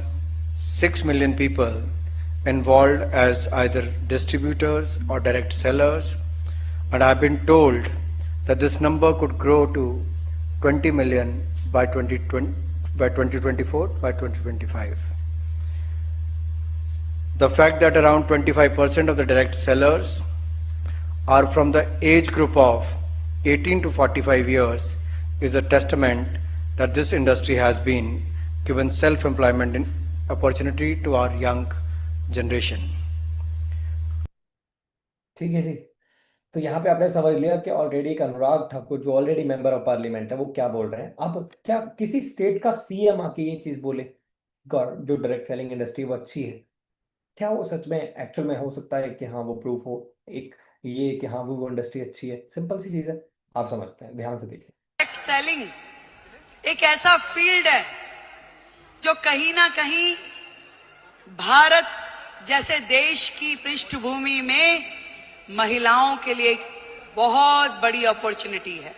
6 million people involved as either distributors or direct sellers, and I've been told that this number could grow to 20 million by 2020, by 2024, by 2025. The fact that around 25% of the direct sellers are from the age group of 18 to 45 years is a testament that this industry has been given self-employment opportunity to our young generation. ठीक है जी। तो यहाँ पे आपने समझ लिया कि ऑलरेडी एक अनुराग ठाकुर जो ऑलरेडी मेंबर ऑफ पार्लियामेंट है वो क्या बोल रहे हैं। अब क्या किसी स्टेट का सीएम आके ये चीज बोले जो डायरेक्ट सेलिंग इंडस्ट्री वो अच्छी है, क्या वो सच में एक्चुअल में हो सकता है कि हाँ वो प्रूफ हो एक, ये कि हाँ वो इंडस्ट्री अच्छी है? सिंपल सी चीज है, आप समझते हैं, ध्यान से देखिए। डायरेक्ट सेलिंग एक ऐसा फील्ड है जो कहीं ना कहीं भारत जैसे देश की पृष्ठभूमि में महिलाओं के लिए एक बहुत बड़ी अपॉर्चुनिटी है,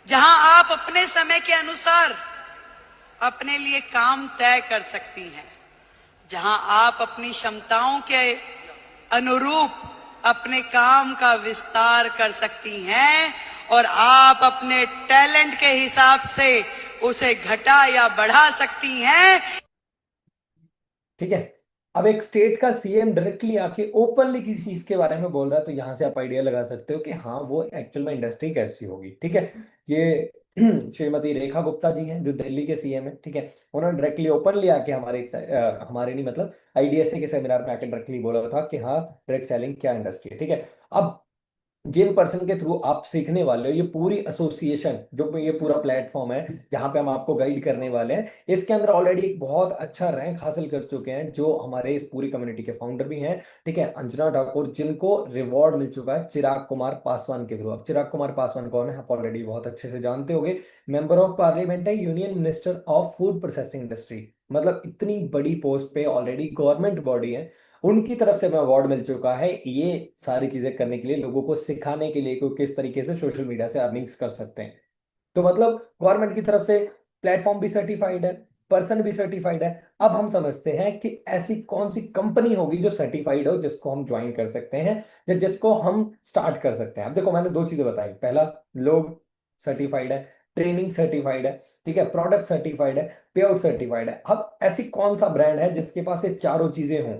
जहां आप अपने समय के अनुसार अपने लिए काम तय कर सकती हैं, जहां आप अपनी क्षमताओं के अनुरूप अपने काम का विस्तार कर सकती हैं और आप अपने टैलेंट के हिसाब से उसे घटा या बढ़ा सकती हैं। ठीक है। अब एक स्टेट का सीएम डायरेक्टली आके ओपनली किसी चीज के बारे में बोल रहा है, तो यहां से आप आइडिया लगा सकते हो कि हाँ वो एक्चुअल में इंडस्ट्री कैसी होगी, ठीक है। ये श्रीमती रेखा गुप्ता जी हैं जो दिल्ली के सीएम है, ठीक है। उन्होंने डायरेक्टली ओपनली आके हमारे नहीं मतलब आईडीएसए के सेमिनार में आके डायरेक्टली बोला था कि हाँ डायरेक्ट सेलिंग क्या इंडस्ट्री है, ठीक है। अब जिन पर्सन के थ्रू आप सीखने वाले हो, ये पूरी एसोसिएशन जो ये पूरा प्लेटफॉर्म है जहां पे हम आपको गाइड करने वाले हैं, इसके अंदर ऑलरेडी एक बहुत अच्छा रैंक हासिल कर चुके हैं जो हमारे इस पूरी कम्युनिटी के फाउंडर भी हैं, ठीक है, अंजना ठाकुर, जिनको रिवॉर्ड मिल चुका है चिराग कुमार पासवान के थ्रू। अब चिराग कुमार पासवान कौन है आप ऑलरेडी बहुत अच्छे से जानते होंगे। मेंबर ऑफ पार्लियामेंट है, union minister of food processing industry, मतलब इतनी बड़ी पोस्ट पे ऑलरेडी गवर्नमेंट बॉडी है, उनकी तरफ से हमें अवार्ड मिल चुका है ये सारी चीजें करने के लिए, लोगों को सिखाने के लिए कि किस तरीके से सोशल मीडिया से अर्निंग्स कर सकते हैं। तो मतलब गवर्नमेंट की तरफ से प्लेटफॉर्म भी सर्टिफाइड है, पर्सन भी सर्टिफाइड है। अब हम समझते हैं कि ऐसी कौन सी कंपनी होगी जो सर्टिफाइड हो, जिसको हम ज्वाइन कर सकते हैं या जिसको हम स्टार्ट कर सकते हैं। अब देखो मैंने दो चीजें बताई, पहला लोग सर्टिफाइड है, ट्रेनिंग सर्टिफाइड है, ठीक है, प्रोडक्ट सर्टिफाइड है, पे आउट सर्टिफाइड है। अब ऐसी कौन सा ब्रांड है जिसके पास ये चारों चीजें हों?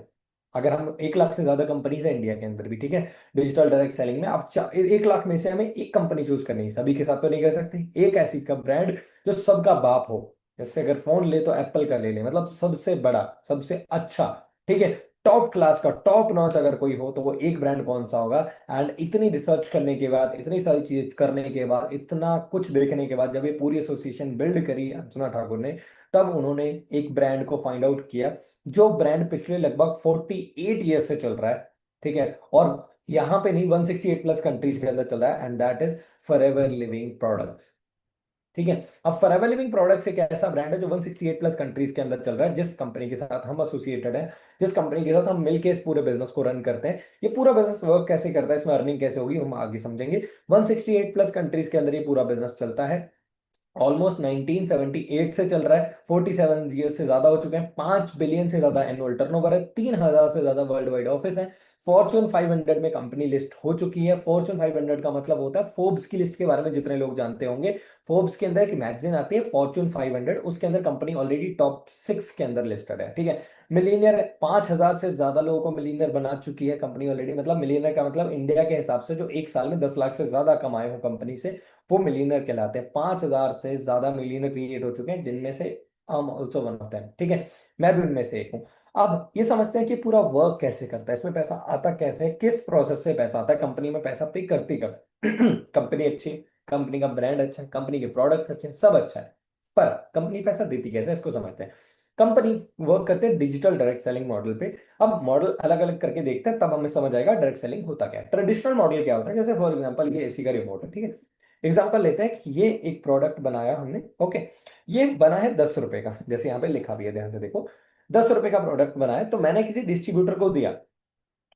अगर हम 1 लाख से ज्यादा कंपनीज है इंडिया के अंदर भी, ठीक है, डिजिटल डायरेक्ट सेलिंग में, आप 1 लाख में से हमें एक कंपनी चूज करनी है, सभी के साथ तो नहीं कर सकते। एक ऐसी का ब्रांड जो सबका बाप हो, जैसे अगर फोन ले तो एप्पल का ले ले, मतलब सबसे बड़ा सबसे अच्छा, ठीक है, टॉप क्लास का टॉप नॉच अगर कोई हो तो वो एक ब्रांड कौन सा होगा? एंड इतनी रिसर्च करने के बाद, इतनी सारी चीज करने के बाद, इतना कुछ देखने के बाद जब ये पूरी एसोसिएशन बिल्ड करी अर्चना ठाकुर ने, तब उन्होंने एक ब्रांड को फाइंड आउट किया जो ब्रांड पिछले लगभग 48 ईयर से चल रहा है, ठीक है। और यहाँ पे नहीं, 168 प्लस कंट्रीज के अंदर चल रहा है, and that is forever living products. ठीक है। अब फॉरएवर लिविंग प्रोडक्ट्स एक ऐसा ब्रांड है जो 168 प्लस कंट्रीज के अंदर चल रहा है, जिस कंपनी के साथ हम एसोसिएटेड है, जिस कंपनी के साथ हम मिलके इस पूरे बिजनेस को रन करते हैं। ये पूरा बिजनेस वर्क कैसे करता है, इसमें अर्निंग कैसे होगी, हम आगे समझेंगे। 168 प्लस कंट्रीज के अंदर ये पूरा बिजनेस चलता है। ऑलमोस्ट 1978 से चल रहा है, 47 ईयर से ज्यादा हो चुके हैं। 5 बिलियन से ज्यादा एनुअल टर्नओवर है, 3,000 से ज्यादा वर्ल्ड वाइड ऑफिस है। फॉर्च्यून 500 में कंपनी लिस्ट हो चुकी है। फॉर्च्यून 500 का मतलब होता है फोर्ब्स की लिस्ट के बारे में जितने लोग जानते होंगे। फोर्ब्स के अंदर एक मैगजीन आती है फॉर्च्यून 500, उसके अंदर कंपनी ऑलरेडी टॉप 6 के अंदर लिस्टेड है। ठीक है। मिलीनियर, 5,000 से ज्यादा लोगों को मिलीनियर बना चुकी है कंपनी ऑलरेडी। मतलब मिलीनियर का मतलब इंडिया के हिसाब से जो एक साल में 10 लाख से ज्यादा कमाए हो कंपनी से, वो मिलीनियर कहलाते हैं। 5,000 से ज्यादा मिलीनियर क्रिएट हो चुके हैं, जिनमें से हम ऑल्सो वन ऑफ देम। ठीक है। मैं भी उनमें से एक हूँ। अब ये समझते हैं कि पूरा वर्क कैसे करता है, इसमें पैसा आता कैसे है, किस प्रोसेस से पैसा आता है, कंपनी में पैसा पे करती कब कंपनी अच्छी, कंपनी का ब्रांड अच्छा है, कंपनी के प्रोडक्ट्स अच्छे हैं, सब अच्छा है। पर कंपनी पैसा देती कैसे है, इसको समझते हैं। कंपनी वर्क करते हैं डिजिटल डायरेक्ट सेलिंग मॉडल पे। अब मॉडल अलग अलग करके देखते हैं, तब हमें समझ आएगा डायरेक्ट सेलिंग होता क्या है। ट्रेडिशनल मॉडल क्या होता है, जैसे फॉर एग्जांपल ये एसी का रिमोट है। ठीक है। एग्जाम्पल लेते हैं कि ये एक प्रोडक्ट बनाया हमने। ओके। ये बना है 10 रुपए का, जैसे यहाँ पे लिखा भी है, ध्यान से देखो। 10 रुपए का प्रोडक्ट बना है, तो मैंने किसी डिस्ट्रीब्यूटर को दिया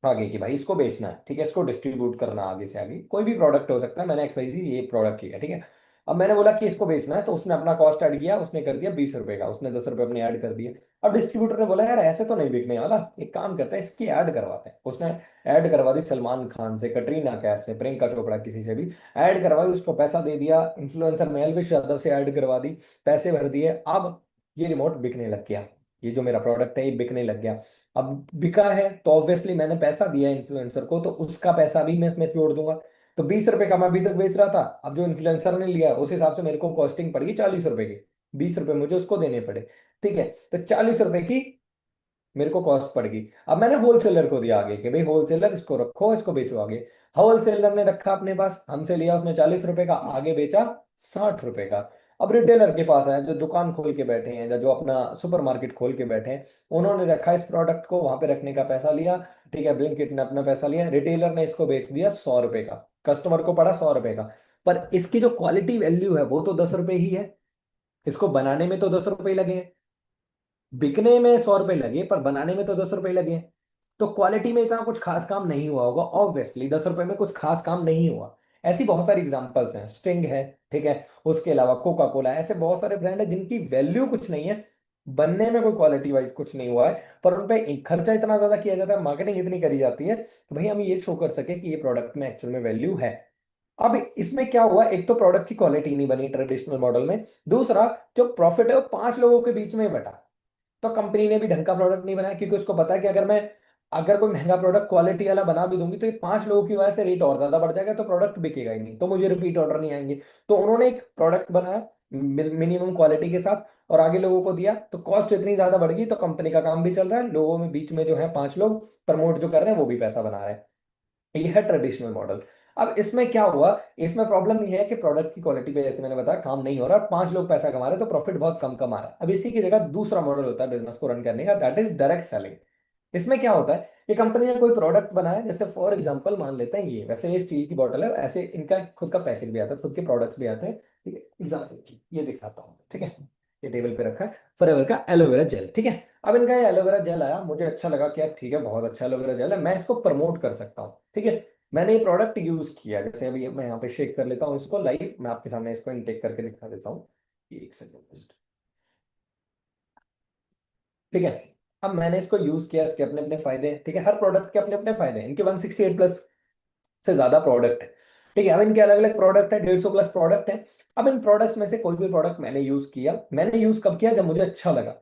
आगे कि भाई इसको बेचना है। ठीक है। इसको डिस्ट्रीब्यूट करना आगे से आगे, कोई भी प्रोडक्ट हो सकता है। मैंने एक्सवाइजी ये प्रोडक्ट लिया। ठीक है। अब मैंने बोला कि इसको बेचना है, तो उसने अपना कॉस्ट ऐड किया, उसने कर दिया 20 रुपए का, उसने 10 रुपए अपने ऐड कर दिए। अब डिस्ट्रीब्यूटर ने बोला यार ऐसे तो नहीं बिकने वाला, एक काम करता है इसकी ऐड करवाते हैं। उसने ऐड करवा दी सलमान खान से, कटरीना कैफ से, प्रियंका चोपड़ा, किसी से भी ऐड करवाई, उसको पैसा दे दिया। इन्फ्लुएंसर मेलविश यादव से ऐड करवा दी, पैसे भर दिए। अब ये रिमोट बिकने लग गया, ये जो मेरा प्रोडक्ट है ये बिकने लग गया। अब बिका है तो ऑब्वियसली मैंने पैसा दिया इन्फ्लुएंसर को, तो उसका पैसा भी मैं इसमें जोड़ दूंगा। तो 20 रुपए का मैं अभी तक बेच रहा था, अब जो इन्फ्लुएंसर ने लिया उस हिसाब से मेरे को कॉस्टिंग पड़ेगी 40 रुपए की। 20 रुपए मुझे उसको देने पड़े। ठीक है। तो 40 रुपए की मेरे को कॉस्ट पड़ेगी। अब मैंने होलसेलर को दिया आगे कि भाई होलसेलर इसको रखो, इसको बेचो आगे। होलसेलर ने रखा अपने पास, हमसे लिया उसने 40 रुपए का, आगे बेचा 60 रुपए का। अब रिटेलर के पास है, जो दुकान खोल के बैठे हैं या जो अपना सुपरमार्केट खोल के बैठे हैं, उन्होंने रखा इस प्रोडक्ट को, वहां पे रखने का पैसा लिया। ठीक है। ब्लिंकिट ने अपना पैसा लिया, रिटेलर ने इसको बेच दिया 100 रुपए का, कस्टमर को पड़ा 100 रुपए का। पर इसकी जो क्वालिटी वैल्यू है वो तो 10 रुपए ही है। इसको बनाने में तो 10 रुपए ही लगे हैं, बिकने में 100 रुपए लगे, पर बनाने में तो 10 रुपए लगे हैं। तो क्वालिटी में इतना कुछ खास काम नहीं हुआ होगा, ऑब्वियसली 10 रुपए में कुछ खास काम नहीं हुआ। ऐसी बहुत सारी एग्जांपल्स हैं, स्टिंग है। ठीक है। उसके अलावा कोका कोला, ऐसे बहुत सारे ब्रांड है जिनकी वैल्यू कुछ नहीं है, बनने में कोई क्वालिटी वाइज कुछ नहीं हुआ है, पर उन पे खर्चा इतना ज्यादा किया जाता है, मार्केटिंग इतनी करी जाती है कि भाई हम ये शो कर सके कि ये प्रोडक्ट में एक्चुअल में वैल्यू है। अब इसमें क्या हुआ, एक तो प्रोडक्ट की क्वालिटी नहीं बनी ट्रेडिशनल मॉडल में, दूसरा जो प्रॉफिट है वो 5 लोगों के बीच में ही बटा। तो कंपनी ने भी ढंग का प्रोडक्ट नहीं बनाया, क्योंकि उसको पता है कि अगर कोई महंगा प्रोडक्ट क्वालिटी वाला बना भी दूंगी तो ये 5 लोगों की वजह से रेट और ज्यादा बढ़ जाएगा, तो प्रोडक्ट बिकेगा ही नहीं, तो मुझे रिपीट ऑर्डर नहीं आएंगे। तो उन्होंने एक प्रोडक्ट बनाया मिनिमम क्वालिटी के साथ और आगे लोगों को दिया, तो कॉस्ट इतनी ज्यादा बढ़ गई, तो कंपनी का काम भी चल रहा है, लोगों में बीच में जो है 5 लोग प्रमोट जो कर रहे हैं वो भी पैसा बना रहे हैं। ये है ट्रेडिशनल मॉडल। अब इसमें क्या हुआ, इसमें प्रॉब्लम ये है कि प्रोडक्ट की क्वालिटी पे जैसे मैंने बताया काम नहीं हो रहा, 5 लोग पैसा कमा रहे हैं, तो प्रॉफिट बहुत कम कमा रहा है। अब इसी की जगह दूसरा मॉडल होता है बिजनेस को रन करने का, दैट इज डायरेक्ट सेलिंग। इसमें क्या होता है, ये कंपनी ने कोई प्रोडक्ट बनाया, जैसे फॉर एग्जांपल मान लेते हैं ये, वैसे ये स्टील की बॉटल है, ऐसे इनका खुद का पैकेज भी आता है, खुद के प्रोडक्ट्स भी आते हैं। ठीक है। एग्जाम्पल ये दिखाता हूँ। ठीक है। ये टेबल पे रखा है फॉरएवर का एलोवेरा जेल। ठीक है। अब इनका ये एलोवेरा जेल आया, मुझे अच्छा लगा कि यार ठीक है बहुत अच्छा एलोवेरा जेल है, मैं इसको प्रमोट कर सकता हूँ। ठीक है। मैंने ये प्रोडक्ट यूज किया, जैसे अभी मैं यहाँ पे शेक कर लेता हूँ इसको लाइव, मैं आपके सामने इसको इनटेक करके दिखा देता हूँ। एक सेकंड। ठीक है। अब मैंने इसको यूज किया, इसके अपने अपने फायदे हैं। ठीक है। हर प्रोडक्ट के अपने अपने फायदे हैं, इनके 168 प्लस से ज्यादा प्रोडक्ट है। ठीक है। अब इनके अलग अलग प्रोडक्ट है, 150 प्लस प्रोडक्ट है। अब इन प्रोडक्ट्स में से कोई भी प्रोडक्ट मैंने यूज किया, मैंने यूज कब किया, जब मुझे अच्छा लगा,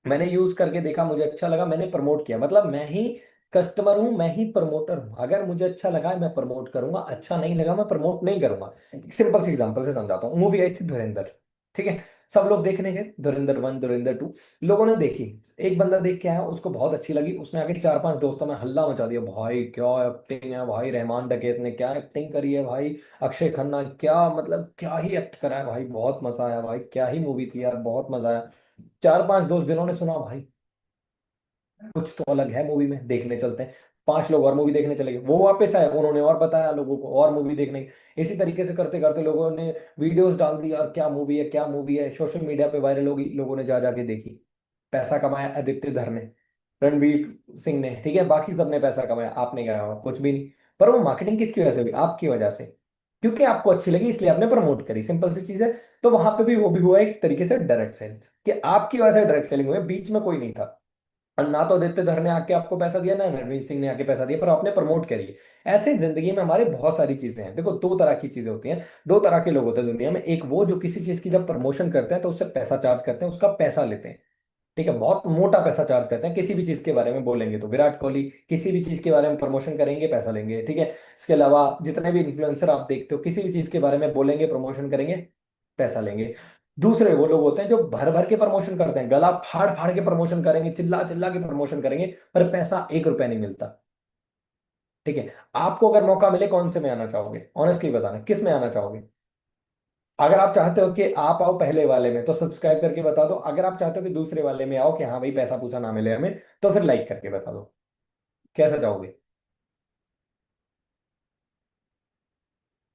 मैंने यूज करके देखा, मुझे अच्छा लगा, मैंने प्रमोट किया। मतलब मैं ही कस्टमर हूं, मैं ही प्रमोटर हूं। अगर मुझे अच्छा लगा मैं प्रमोट करूंगा, अच्छा नहीं लगा मैं प्रमोट नहीं करूंगा। एक सिंपल सी एग्जांपल से समझाता हूँ। मूवी आई थी धुरंधर। ठीक है। सब लोग देखने गए, धुरंधर 1, धुरंधर 2, लोगों ने देखी। एक बंदा देख के आया, उसको बहुत अच्छी लगी, उसने आगे 4-5 दोस्तों में हल्ला मचा दिया, भाई क्या एक्टिंग है भाई, रहमान डकैत ने क्या एक्टिंग करी है भाई, अक्षय खन्ना क्या मतलब क्या ही एक्ट करा है भाई, बहुत मजा आया भाई, क्या ही मूवी थी यार, बहुत मजा आया। 4-5 दोस्त जिन्होंने सुना, भाई कुछ तो अलग है मूवी में, देखने चलते हैं। 5 लोग और मूवी देखने चले गए, वो वापस आए, उन्होंने और बताया लोगों को और मूवी देखने की। इसी तरीके से करते करते लोगों ने वीडियोस डाल दी, और क्या मूवी है क्या मूवी है, सोशल मीडिया पे वायरल होगी, लोगों ने जा जाके देखी। पैसा कमाया आदित्य धर ने, रणवीर सिंह ने, ठीक है, बाकी सबने पैसा कमाया, आपने क्या कमाया? कुछ भी नहीं। पर वो मार्केटिंग किसकी वजह से हुई? आपकी वजह से। क्योंकि आपको अच्छी लगी इसलिए आपने प्रमोट करी, सिंपल सी चीज है। तो वहां पे भी वो भी हुआ एक तरीके से डायरेक्ट सेल, कि आपकी वजह से डायरेक्ट सेलिंग हुई, बीच में कोई नहीं था। और ना तो आदित्य धर ने आके आपको पैसा दिया, ना रणवीर सिंह ने आके पैसा दिया, पर आपने प्रमोट करी। ऐसे जिंदगी में हमारे बहुत सारी चीजें हैं। देखो, दो तरह की चीजें होती हैं, दो तरह के लोग होते हैं दुनिया में। एक वो जो किसी चीज की जब प्रमोशन करते हैं तो उससे पैसा चार्ज करते हैं, उसका पैसा लेते हैं, ठीक है, बहुत मोटा पैसा चार्ज करते हैं। किसी भी चीज के बारे में बोलेंगे तो विराट कोहली किसी भी चीज के बारे में प्रमोशन करेंगे, पैसा लेंगे, ठीक है। इसके अलावा जितने भी इन्फ्लुएंसर आप देखते हो, किसी भी चीज के बारे में बोलेंगे, प्रमोशन करेंगे, पैसा लेंगे। दूसरे वो लोग होते हैं जो भर भर के प्रमोशन करते हैं, गला फाड़ फाड़ के प्रमोशन करेंगे, चिल्ला चिल्ला के प्रमोशन करेंगे, पर पैसा 1 रुपया नहीं मिलता, ठीक है। आपको अगर मौका मिले, कौन से में आना चाहोगे? ऑनेस्टली बताना, किस में आना चाहोगे? अगर आप चाहते हो कि आप आओ पहले वाले में तो सब्सक्राइब करके बता दो, अगर आप चाहते हो कि दूसरे वाले में आओ कि हाँ भाई पैसा पूसा ना मिले हमें, तो फिर लाइक करके बता दो। कैसा चाहोगे?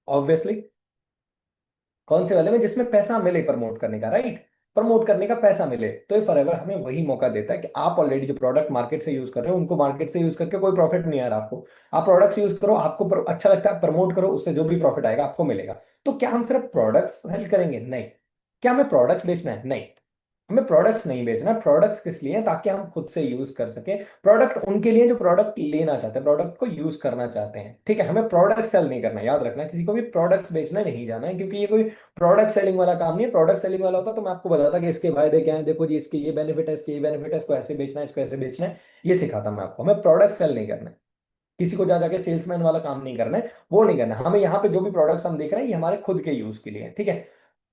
ऑब्वियसली कौन से वाले में? जिसमें पैसा मिले प्रमोट करने का, राइट। प्रमोट करने का पैसा मिले, तो ये फॉरएवर हमें वही मौका देता है कि आप ऑलरेडी जो प्रोडक्ट मार्केट से यूज कर रहे हो, उनको मार्केट से यूज करके कोई प्रॉफिट नहीं आ रहा आपको, आप प्रोडक्ट्स यूज करो, आपको अच्छा लगता है, प्रमोट करो, उससे जो भी प्रॉफिट आएगा आपको मिलेगा। तो क्या हम सिर्फ प्रोडक्ट्स सेल करेंगे? नहीं। क्या हमें प्रोडक्ट्स बेचना है? नहीं। हमें प्रोडक्ट्स नहीं बेचना। प्रोडक्ट्स किस लिए हैं? ताकि हम खुद से यूज कर सके। प्रोडक्ट उनके लिए जो प्रोडक्ट लेना चाहते हैं, प्रोडक्ट को यूज करना चाहते हैं, ठीक है। हमें प्रोडक्ट सेल नहीं करना, याद रखना, किसी को भी प्रोडक्ट्स बेचने नहीं जाना है, क्योंकि ये कोई प्रोडक्ट सेलिंग वाला काम नहीं है। प्रोडक्ट सेलिंग वाला होता तो मैं आपको बताता कि इसके फायदे क्या हैं, देखो जी इसके ये बेनिफिट है, इसके ये बेनिफिट है, इसको ऐसे बेचना है, इसको ऐसे बेचना है, ये सिखाता मैं आपको। हमें प्रोडक्ट सेल नहीं करना है, किसी को जा जाके सेल्समैन वाला काम नहीं करना है, वो नहीं करना है। हमें यहाँ पे जो भी प्रोडक्ट्स हम देख रहे हैं ये हमारे खुद के यूज के लिए है, ठीक है।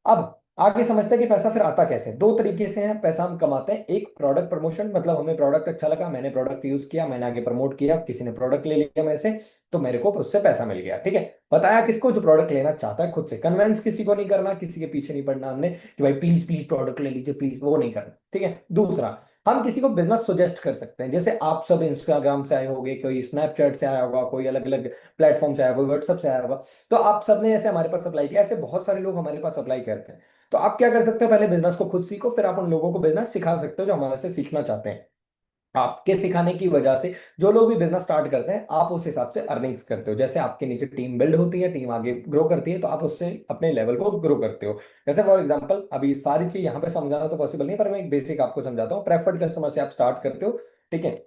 अब आगे समझते हैं कि पैसा फिर आता कैसे। दो तरीके से है पैसा हम कमाते हैं। एक प्रोडक्ट प्रमोशन, मतलब हमें प्रोडक्ट अच्छा लगा, मैंने प्रोडक्ट यूज किया, मैंने आगे प्रमोट किया, किसी ने प्रोडक्ट ले लिया मेरे से, तो मेरे को उससे पैसा मिल गया, ठीक है। बताया किसको? जो प्रोडक्ट लेना चाहता है खुद से। कन्वेंस किसी को नहीं करना, किसी के पीछे नहीं पड़ना हमने कि भाई प्लीज प्लीज प्रोडक्ट ले लीजिए प्लीज, वो नहीं करना, ठीक है। दूसरा, हम किसी को बिजनेस सजेस्ट कर सकते हैं। जैसे आप सब इंस्टाग्राम से आए होंगे, कोई स्नैपचैट से आया होगा, कोई अलग अलग प्लेटफॉर्म से आया होगा, व्हाट्सएप से आया होगा, तो आप सबने ऐसे हमारे पास अप्लाई किया, ऐसे बहुत सारे लोग हमारे पास अप्लाई करते हैं। तो आप क्या कर सकते हो? पहले बिजनेस को खुद सीखो, फिर आप उन लोगों को बिजनेस सिखा सकते हो जो हमारे से सीखना चाहते हैं। आपके सिखाने की वजह से जो लोग भी बिजनेस स्टार्ट करते हैं, आप उस हिसाब से अर्निंग्स करते हो। जैसे आपके नीचे टीम बिल्ड होती है, टीम आगे ग्रो करती है, तो आप उससे अपने लेवल को ग्रो करते हो। जैसे फॉर एग्जांपल, अभी सारी चीज यहाँ पे समझाना तो पॉसिबल नहीं, पर मैं एक बेसिक आपको समझाता हूँ। प्रेफर्ड कस्टमर से आप स्टार्ट करते हो, ठीक है।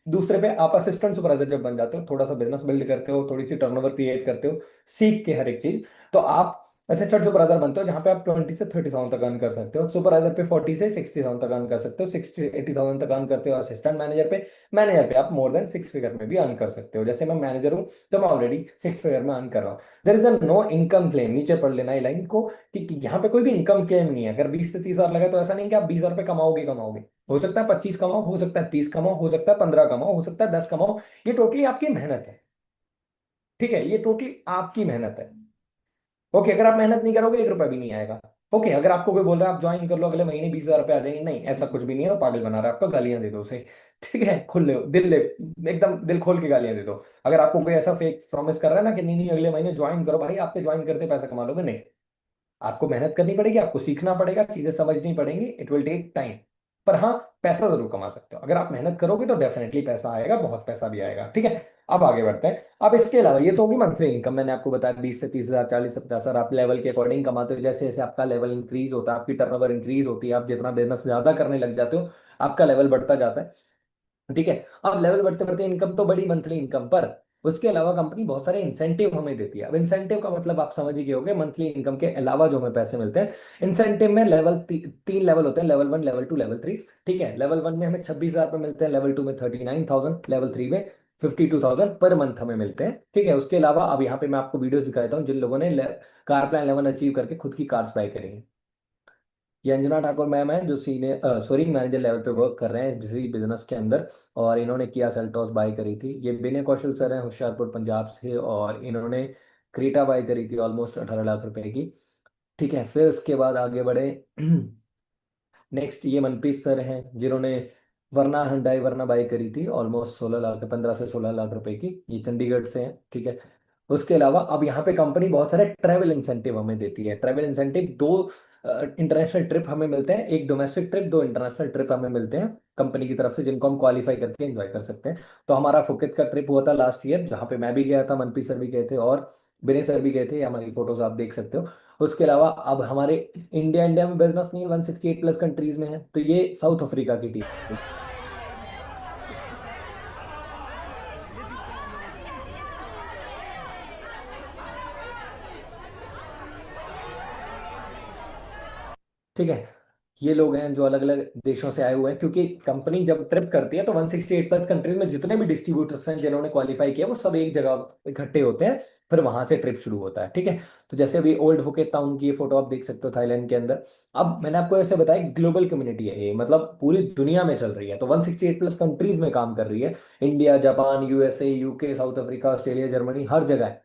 दूसरे पे आप असिस्टेंट सुपरवाइजर जब बन जाते हो, थोड़ा सा बिजनेस बिल्ड करते हो, थोड़ी सी टर्नओवर क्रिएट करते हो, सीख के हर एक चीज, तो आप असिस्टेंट सुपरवाइजर बनते हो, जहां पे आप 20 से 30,000 तक अर्न कर सकते हो। सुपरवाइजर पे 40 से 60,000 तक अर्न कर सकते हो, 60 80,000 तक अर्न करते हो। असिस्टेंट मैनेजर पे, आप मोर देन 6 फिगर में भी अर्न कर सकते हो। जैसे मैं मैनेजर हूँ, तो मैं ऑलरेडी 6 फिगर में अर्न कर रहा हूँ। There is a no income claim, नीचे पढ़ लेना ये लाइन को, कि यहाँ पे कोई भी इनकम क्लेम नहीं है। अगर 20 से 30 हजार लगा तो ऐसा नहीं कि आप 20 हजार कमाओगे कमाओगे। हो सकता है 25 कमाओ, हो सकता है 30 कमाओ, हो सकता है 15 कमाओ, हो सकता है 10 कमाओ। ये टोटली आपकी मेहनत है, ठीक है, ये टोटली आपकी मेहनत है। ओके, अगर आप मेहनत नहीं करोगे 1 रुपया भी नहीं आएगा। ओके, अगर आपको कोई बोल रहा है आप ज्वाइन कर लो अगले महीने 20 हजार रुपये आ जाएंगे, नहीं, ऐसा कुछ भी नहीं है, वो पागल बना रहा है आपको, गालियां दे दो उसे। ठीक है, खुल ले दिल ले, एकदम दिल खोल के गालियां दे दो। अगर आपको कोई ऐसा फेक प्रॉमिस कर रहा है ना कि नहीं नहीं अगले महीने ज्वाइन करो, भाई आपके ज्वाइन करते पैसा कमा लोगे? नहीं, आपको मेहनत करनी पड़ेगी, आपको सीखना पड़ेगा, चीजें समझनी पड़ेंगी, इट विल टेक टाइम। पर हाँ, पैसा जरूर कमा सकते हो अगर आप मेहनत करोगे, तो डेफिनेटली पैसा आएगा, बहुत पैसा भी आएगा, ठीक है। अब आगे बढ़ते हैं। अब इसके अलावा ये तो होगी मंथली इनकम, मैंने आपको बताया 20 से 30 हजार, 40 से 50 हजार, आप लेवल के अकॉर्डिंग कमाते हो। जैसे जैसे आपका लेवल इंक्रीज होता है, आपकी टर्नओवर इंक्रीज होती है, आप जितना बिजनेस ज्यादा करने लग जाते हो, आपका लेवल बढ़ता जाता है, ठीक है। अब लेवल बढ़ते बढ़ते इनकम तो बड़ी मंथली इनकम, पर उसके अलावा कंपनी बहुत सारे इंसेंटिव हमें देती है। अब इंसेंटिव का मतलब आप समझ ही गए होंगे, मंथली इनकम के अलावा जो हमें पैसे मिलते हैं। इंसेंटिव में तीन लेवल होते हैं, लेवल 1, लेवल 2, लेवल 3, ठीक है। लेवल 1 में हमें 26 हजार मिलते हैं, लेवल 2 में 39,000, लेवल 3 में 52,000 पर मंथ हमें मिलते हैं, ठीक है। उसके अलावा अब यहाँ पे मैं आपको वीडियोस दिखाता हूँ जिन लोगों ने कार प्लान 11 अचीव करके खुद की कार्स बाय करी हैं। ये अंजना ठाकुर मैम है जो सीनियर सॉरी मैनेजर लेवल पे वर्क कर रहे हैं किसी बिजनेस के अंदर, और इन्होंने किया सेल्टॉस बाय करी थी। ये विनय कौशल सर हैं होशियारपुर पंजाब से, और इन्होंने क्रेटा बाय करी थी ऑलमोस्ट 18 लाख रुपए की, ठीक है। फिर उसके बाद आगे बढ़े। नेक्स्ट ये मनप्रीत सर हैं जिन्होंने वरना हुंडई वरना बाई करी थी, ऑलमोस्ट 16 लाख, 15 से 16 लाख रुपए की, ये चंडीगढ़ से है, ठीक है। उसके अलावा अब यहाँ पे कंपनी बहुत सारे ट्रैवल इंसेंटिव हमें देती है। ट्रैवल इंसेंटिव दो इंटरनेशनल ट्रिप हमें मिलते हैं, एक डोमेस्टिक ट्रिप, दो इंटरनेशनल ट्रिप हमें मिलते हैं कंपनी की तरफ से, जिनको हम क्वालिफाई करके एंजॉय कर सकते हैं। तो हमारा फुकेत का ट्रिप हुआ था लास्ट ईयर, जहाँ पे मैं भी गया था, मनप्रीत सर भी गए थे और विनय सर भी गए थे, ये हमारी फोटोज आप देख सकते हो। उसके अलावा अब हमारे इंडिया इंडिया में बिजनेस नहीं 168 प्लस कंट्रीज में है, तो ये साउथ अफ्रीका की टीम। ठीक है, ये लोग हैं जो अलग अलग देशों से आए हुए हैं, क्योंकि कंपनी जब ट्रिप करती है तो 168 प्लस कंट्रीज में जितने भी डिस्ट्रीब्यूटर्स हैं जिन्होंने क्वालिफाई किया, वो सब एक जगह इकट्ठे होते हैं, फिर वहां से ट्रिप शुरू होता है, ठीक है। तो जैसे अभी ओल्ड फुकेत टाउन की ये फोटो आप देख सकते हो थाईलैंड के अंदर। अब मैंने आपको ऐसे बताया ग्लोबल कम्युनिटी है ये, मतलब पूरी दुनिया में चल रही है, तो 168 प्लस कंट्रीज में काम कर रही है। India, Japan, USA, UK, South Africa, Australia, Germany, हर जगह है,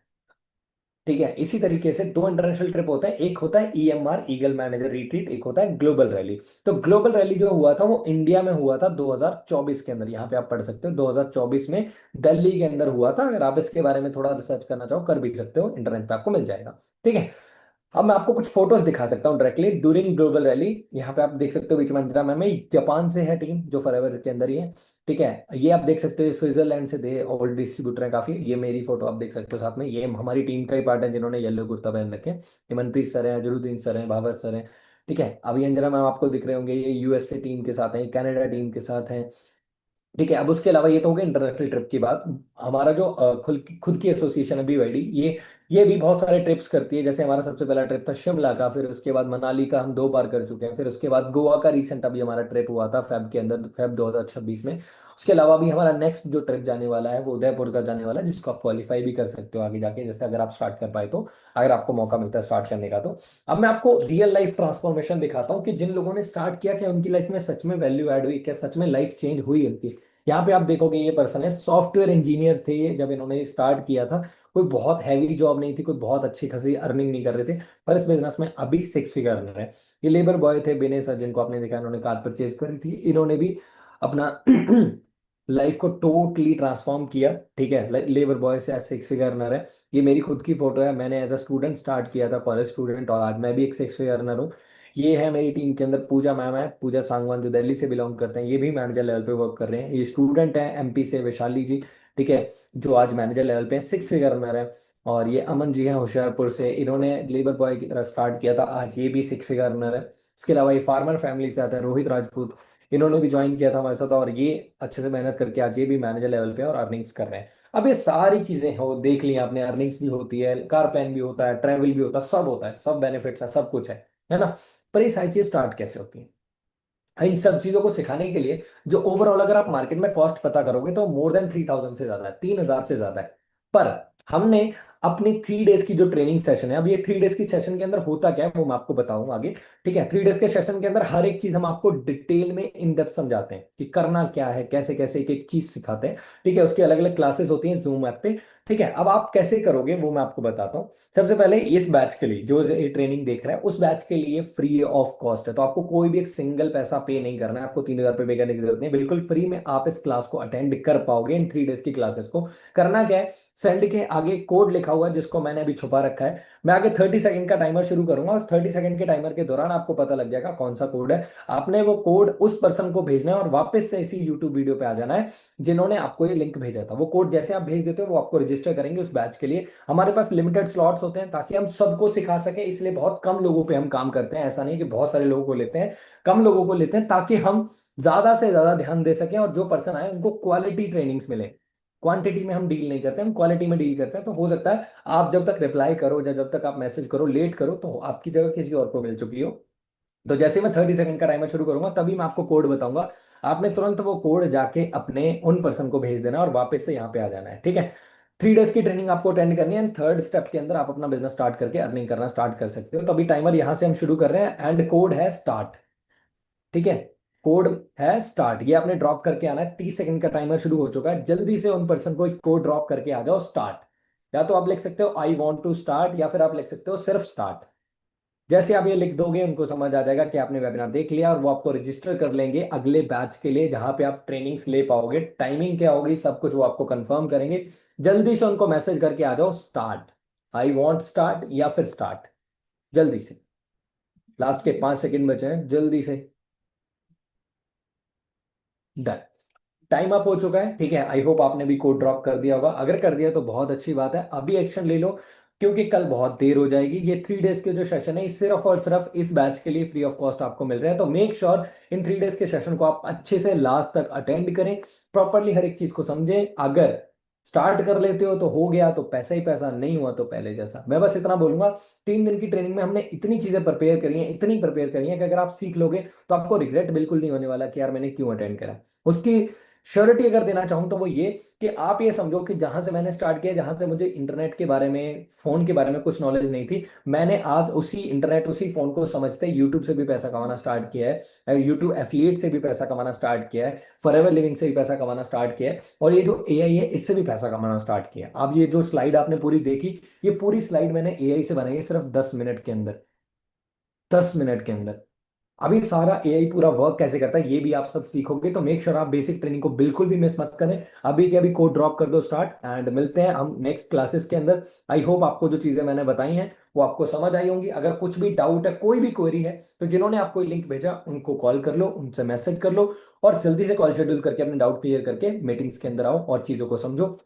ठीक है। इसी तरीके से दो इंटरनेशनल ट्रिप होता है, एक होता है ईएमआर, ईगल मैनेजर रिट्रीट, एक होता है ग्लोबल रैली। तो ग्लोबल रैली जो हुआ था वो इंडिया में हुआ था 2024 के अंदर, यहाँ पे आप पढ़ सकते हो 2024 में दिल्ली के अंदर हुआ था। अगर आप इसके बारे में थोड़ा रिसर्च करना चाहो कर भी सकते हो, इंटरनेट पे आपको मिल जाएगा, ठीक है। अब मैं आपको कुछ फोटोज दिखा सकता हूँ डायरेक्टली ड्यूरिंग ग्लोबल रैली। यहाँ पे आप देख सकते हो बीच में अंतरा मैम है, जापान से है टीम जो फॉरएवर के अंदर ही है, ठीक है। ये आप देख सकते हो स्विट्जरलैंड से दे ओल्ड डिस्ट्रीब्यूटर है काफी। ये मेरी फोटो आप देख सकते हो साथ में, ये हमारी टीम का ही पार्ट है जिन्होंने येलो कुर्ता पहन रखे हैं। हिमनप्रीत सर हैं, अजरुद्दीन सर हैं, भागवत सर हैं, ठीक है। अभी अंजना मैम आपको दिख रहे होंगे, ये यूएसए टीम के साथ हैं, कनाडा टीम के साथ हैं, ठीक है। अब उसके अलावा ये तो हो गया इंटरनेशनल ट्रिप की बात। हमारा जो खुद की एसोसिएशन है बीवाईडी, ये भी बहुत सारे ट्रिप्स करती है। जैसे हमारा सबसे पहला ट्रिप था शिमला का, फिर उसके बाद मनाली का हम 2 बार कर चुके हैं, फिर उसके बाद गोवा का रिसेंट अभी हमारा ट्रिप हुआ था फेब के अंदर, फेब 2026 में। उसके अलावा भी हमारा नेक्स्ट जो ट्रिप जाने वाला है वो उदयपुर का जाने वाला है, जिसको आप क्वालिफाई भी कर सकते हो आगे जाके, जैसे अगर आप स्टार्ट कर पाए तो, अगर आपको मौका मिलता है स्टार्ट करने का तो। अब मैं आपको रियल लाइफ ट्रांसफॉर्मेशन दिखाता हूँ कि जिन लोगों ने स्टार्ट किया, क्या उनकी लाइफ में सच में वैल्यू ऐड हुई, क्या सच में लाइफ चेंज हुई उनकी। यहाँ पे आप देखोगे ये पर्सन है, सॉफ्टवेयर इंजीनियर थे ये जब इन्होंने स्टार्ट किया था। कोई बहुत हैवी जॉब नहीं थी, कोई बहुत अच्छी खासी अर्निंग नहीं कर रहे थे, पर इस बिजनेस में अभी 6 फिगर अर्नर है। ये लेबर बॉय थे विनय सर, जिनको आपने देखा इन्होंने कार परचेज करी थी, इन्होंने भी अपना लाइफ को टोटली ट्रांसफॉर्म किया, ठीक है। लेबर बॉय से आज 6 फिगर अर्नर है। ये मेरी खुद की फोटो है, मैंने एज अ स्टूडेंट स्टार्ट किया था, कॉलेज स्टूडेंट, और आज मैं भी एक 6 फिगर अर्नर हूँ। ये है मेरी टीम के अंदर पूजा मैम है, पूजा सांगवान, जो दिल्ली से बिलोंग करते हैं, ये भी मैनेजर लेवल पे वर्क कर रहे हैं। ये स्टूडेंट है एमपी से, वैशाली जी, ठीक है, जो आज मैनेजर लेवल पे 6 फिगर रनर है। और ये अमन जी हैं होशियारपुर से, इन्होंने लेबर बॉय की तरह स्टार्ट किया था, आज ये भी 6 फिगर रनर है। उसके अलावा ये फार्मर फैमिली से आता है रोहित राजपूत, इन्होंने भी ज्वाइन किया था हमारे साथ, और ये अच्छे से मेहनत करके आज ये भी मैनेजर लेवल पे और अर्निंग्स कर रहे हैं। अब ये सारी चीजें हो देख ली आपने, अर्निंग्स भी होती है, कार प्लान भी होता है, ट्रैवल भी होता है, सब होता है, सब बेनिफिट्स है, सब कुछ है ना। पर ये सारी चीज स्टार्ट कैसे होती है, इन सब चीजों को सिखाने के लिए जो ओवरऑल अगर आप मार्केट में कॉस्ट पता करोगे तो मोर देन 3000 से ज्यादा है, 3000 से ज्यादा है। पर हमने अपनी 3 डेज की जो ट्रेनिंग सेशन है, अब ये 3 डेज की सेशन के अंदर होता क्या है वो मैं आपको बताऊं आगे, ठीक है। 3 डेज के सेशन के अंदर हर एक चीज हम आपको डिटेल में इन डेप्थ समझाते हैं कि करना क्या है, कैसे कैसे एक एक चीज सिखाते हैं, ठीक है। उसकी अलग अलग क्लासेस होती हैं जूम ऐप पे, ठीक है। अब आप कैसे करोगे वो मैं आपको बताता हूँ। सबसे पहले इस बैच के लिए जो ये ट्रेनिंग देख रहा है, उस बैच के लिए फ्री ऑफ कॉस्ट है, तो आपको कोई भी एक सिंगल पैसा पे नहीं करना है, आपको 3000 रुपये पे करने की जरूरत नहीं, बिल्कुल फ्री में आप इस क्लास को अटेंड कर पाओगे। इन 3 डेज की क्लासेस को करना क्या है, सेंड के आगे कोड लिखा हुआ है जिसको मैंने अभी छुपा रखा है, मैं आगे 30 सेकंड का टाइमर शुरू करूंगा, उस 30 सेकंड के टाइमर के दौरान आपको पता लग जाएगा कौन सा कोड है। आपने वो कोड उस पर्सन को भेजना है और वापस से इसी यूट्यूब वीडियो पे आ जाना है जिन्होंने आपको ये लिंक भेजा था। वो कोड जैसे आप भेज देते हो वो आपको रजिस्टर करेंगे उस बैच के लिए। हमारे पास लिमिटेड स्लॉट्स होते हैं ताकि हम सबको सिखा सके, इसलिए बहुत कम लोगों पे हम काम करते हैं, ऐसा नहीं कि बहुत सारे लोगों को लेते हैं, कम लोगों को लेते हैं ताकि हम ज्यादा से ज्यादा ध्यान दे सकें और जो पर्सन आए उनको क्वालिटी ट्रेनिंग्स मिले। क्वांटिटी में हम डील नहीं करते, हम क्वालिटी में डील करते हैं। तो हो सकता है आप जब तक रिप्लाई करो या जब तक आप मैसेज करो लेट करो तो आपकी जगह किसी और को मिल चुकी हो। तो जैसे मैं 30 सेकंड का टाइमर शुरू करूंगा तभी मैं आपको कोड बताऊंगा, आपने तुरंत वो कोड जाके अपने उन पर्सन को भेज देना और वापस से यहाँ पे आ जाना है, ठीक है। 3 डेज की ट्रेनिंग आपको अटेंड करनी है, एंड थर्ड स्टेप के अंदर आप अपना बिजनेस स्टार्ट करके अर्निंग करना स्टार्ट कर सकते हो। तो अभी टाइमर यहाँ से हम शुरू कर रहे हैं एंड कोड है स्टार्ट, ठीक है। कोड है स्टार्ट, ये आपने ड्रॉप करके आना है। 30 सेकंड का टाइमर शुरू हो चुका है, जल्दी से उन पर्सन को एक कोड ड्रॉप करके आ जाओ स्टार्ट। या तो आप लिख सकते हो आई वॉन्ट टू स्टार्ट, या फिर आप लिख सकते हो सिर्फ स्टार्ट, जैसे आप ये लिख दोगे उनको समझ आ जाएगा कि आपने वेबिनार देख लिया, और वो आपको रजिस्टर कर लेंगे अगले बैच के लिए जहां पे आप ट्रेनिंग्स ले पाओगे। टाइमिंग क्या होगी सब कुछ वो आपको कंफर्म करेंगे। जल्दी से उनको मैसेज करके आ जाओ स्टार्ट, आई वॉन्ट स्टार्ट या फिर स्टार्ट, जल्दी से। लास्ट के 5 सेकंड बचे हैं, जल्दी से। डन। टाइम अप हो चुका है, ठीक है। आई होप आपने भी कोड ड्रॉप कर दिया होगा, अगर कर दिया तो बहुत अच्छी बात है। अभी एक्शन ले लो क्योंकि कल बहुत देर हो जाएगी। ये 3 डेज के जो सेशन है सिर्फ और सिर्फ इस बैच के लिए फ्री ऑफ कॉस्ट आपको मिल रहे हैं, तो मेक श्योर इन 3 डेज के सेशन को आप अच्छे से लास्ट तक अटेंड करें, प्रॉपरली हर एक चीज को समझें। अगर स्टार्ट कर लेते हो तो हो गया, तो पैसा ही पैसा, नहीं हुआ तो पहले जैसा। मैं बस इतना बोलूंगा, 3 दिन की ट्रेनिंग में हमने इतनी चीजें प्रिपेयर करी हैं, इतनी प्रिपेयर करी हैं कि अगर आप सीख लोगे तो आपको रिग्रेट बिल्कुल नहीं होने वाला कि यार मैंने क्यों अटेंड करा। उसकी श्योरिटी अगर देना चाहूं तो वो ये कि आप ये समझो कि जहां से मैंने स्टार्ट किया, जहां से मुझे इंटरनेट के बारे में, फोन के बारे में कुछ नॉलेज नहीं थी, मैंने आज उसी इंटरनेट उसी फोन को समझते यूट्यूब से भी पैसा कमाना स्टार्ट किया है, यूट्यूब एफिलिएट से भी पैसा कमाना स्टार्ट किया है, फॉरएवर लिविंग से भी पैसा कमाना स्टार्ट किया है, और ये जो एआई है इससे भी पैसा कमाना स्टार्ट किया है। अब ये जो स्लाइड आपने पूरी देखी, ये पूरी स्लाइड मैंने एआई से बनाई है सिर्फ 10 मिनट के अंदर, 10 मिनट के अंदर। अभी सारा एआई पूरा वर्क कैसे करता है ये भी आप सब सीखोगे, तो मेक श्योर आप बेसिक ट्रेनिंग को बिल्कुल भी मिस मत करें। अभी के अभी कोड ड्रॉप कर दो स्टार्ट, एंड मिलते हैं हम नेक्स्ट क्लासेस के अंदर। आई होप आपको जो चीजें मैंने बताई हैं वो आपको समझ आई होंगी। अगर कुछ भी डाउट है, कोई भी क्वेरी है, तो जिन्होंने आपको लिंक भेजा उनको कॉल कर लो, उनसे मैसेज कर लो, और जल्दी से कॉल शेड्यूल करके अपने डाउट क्लियर करके मीटिंग्स के अंदर आओ और चीजों को समझो।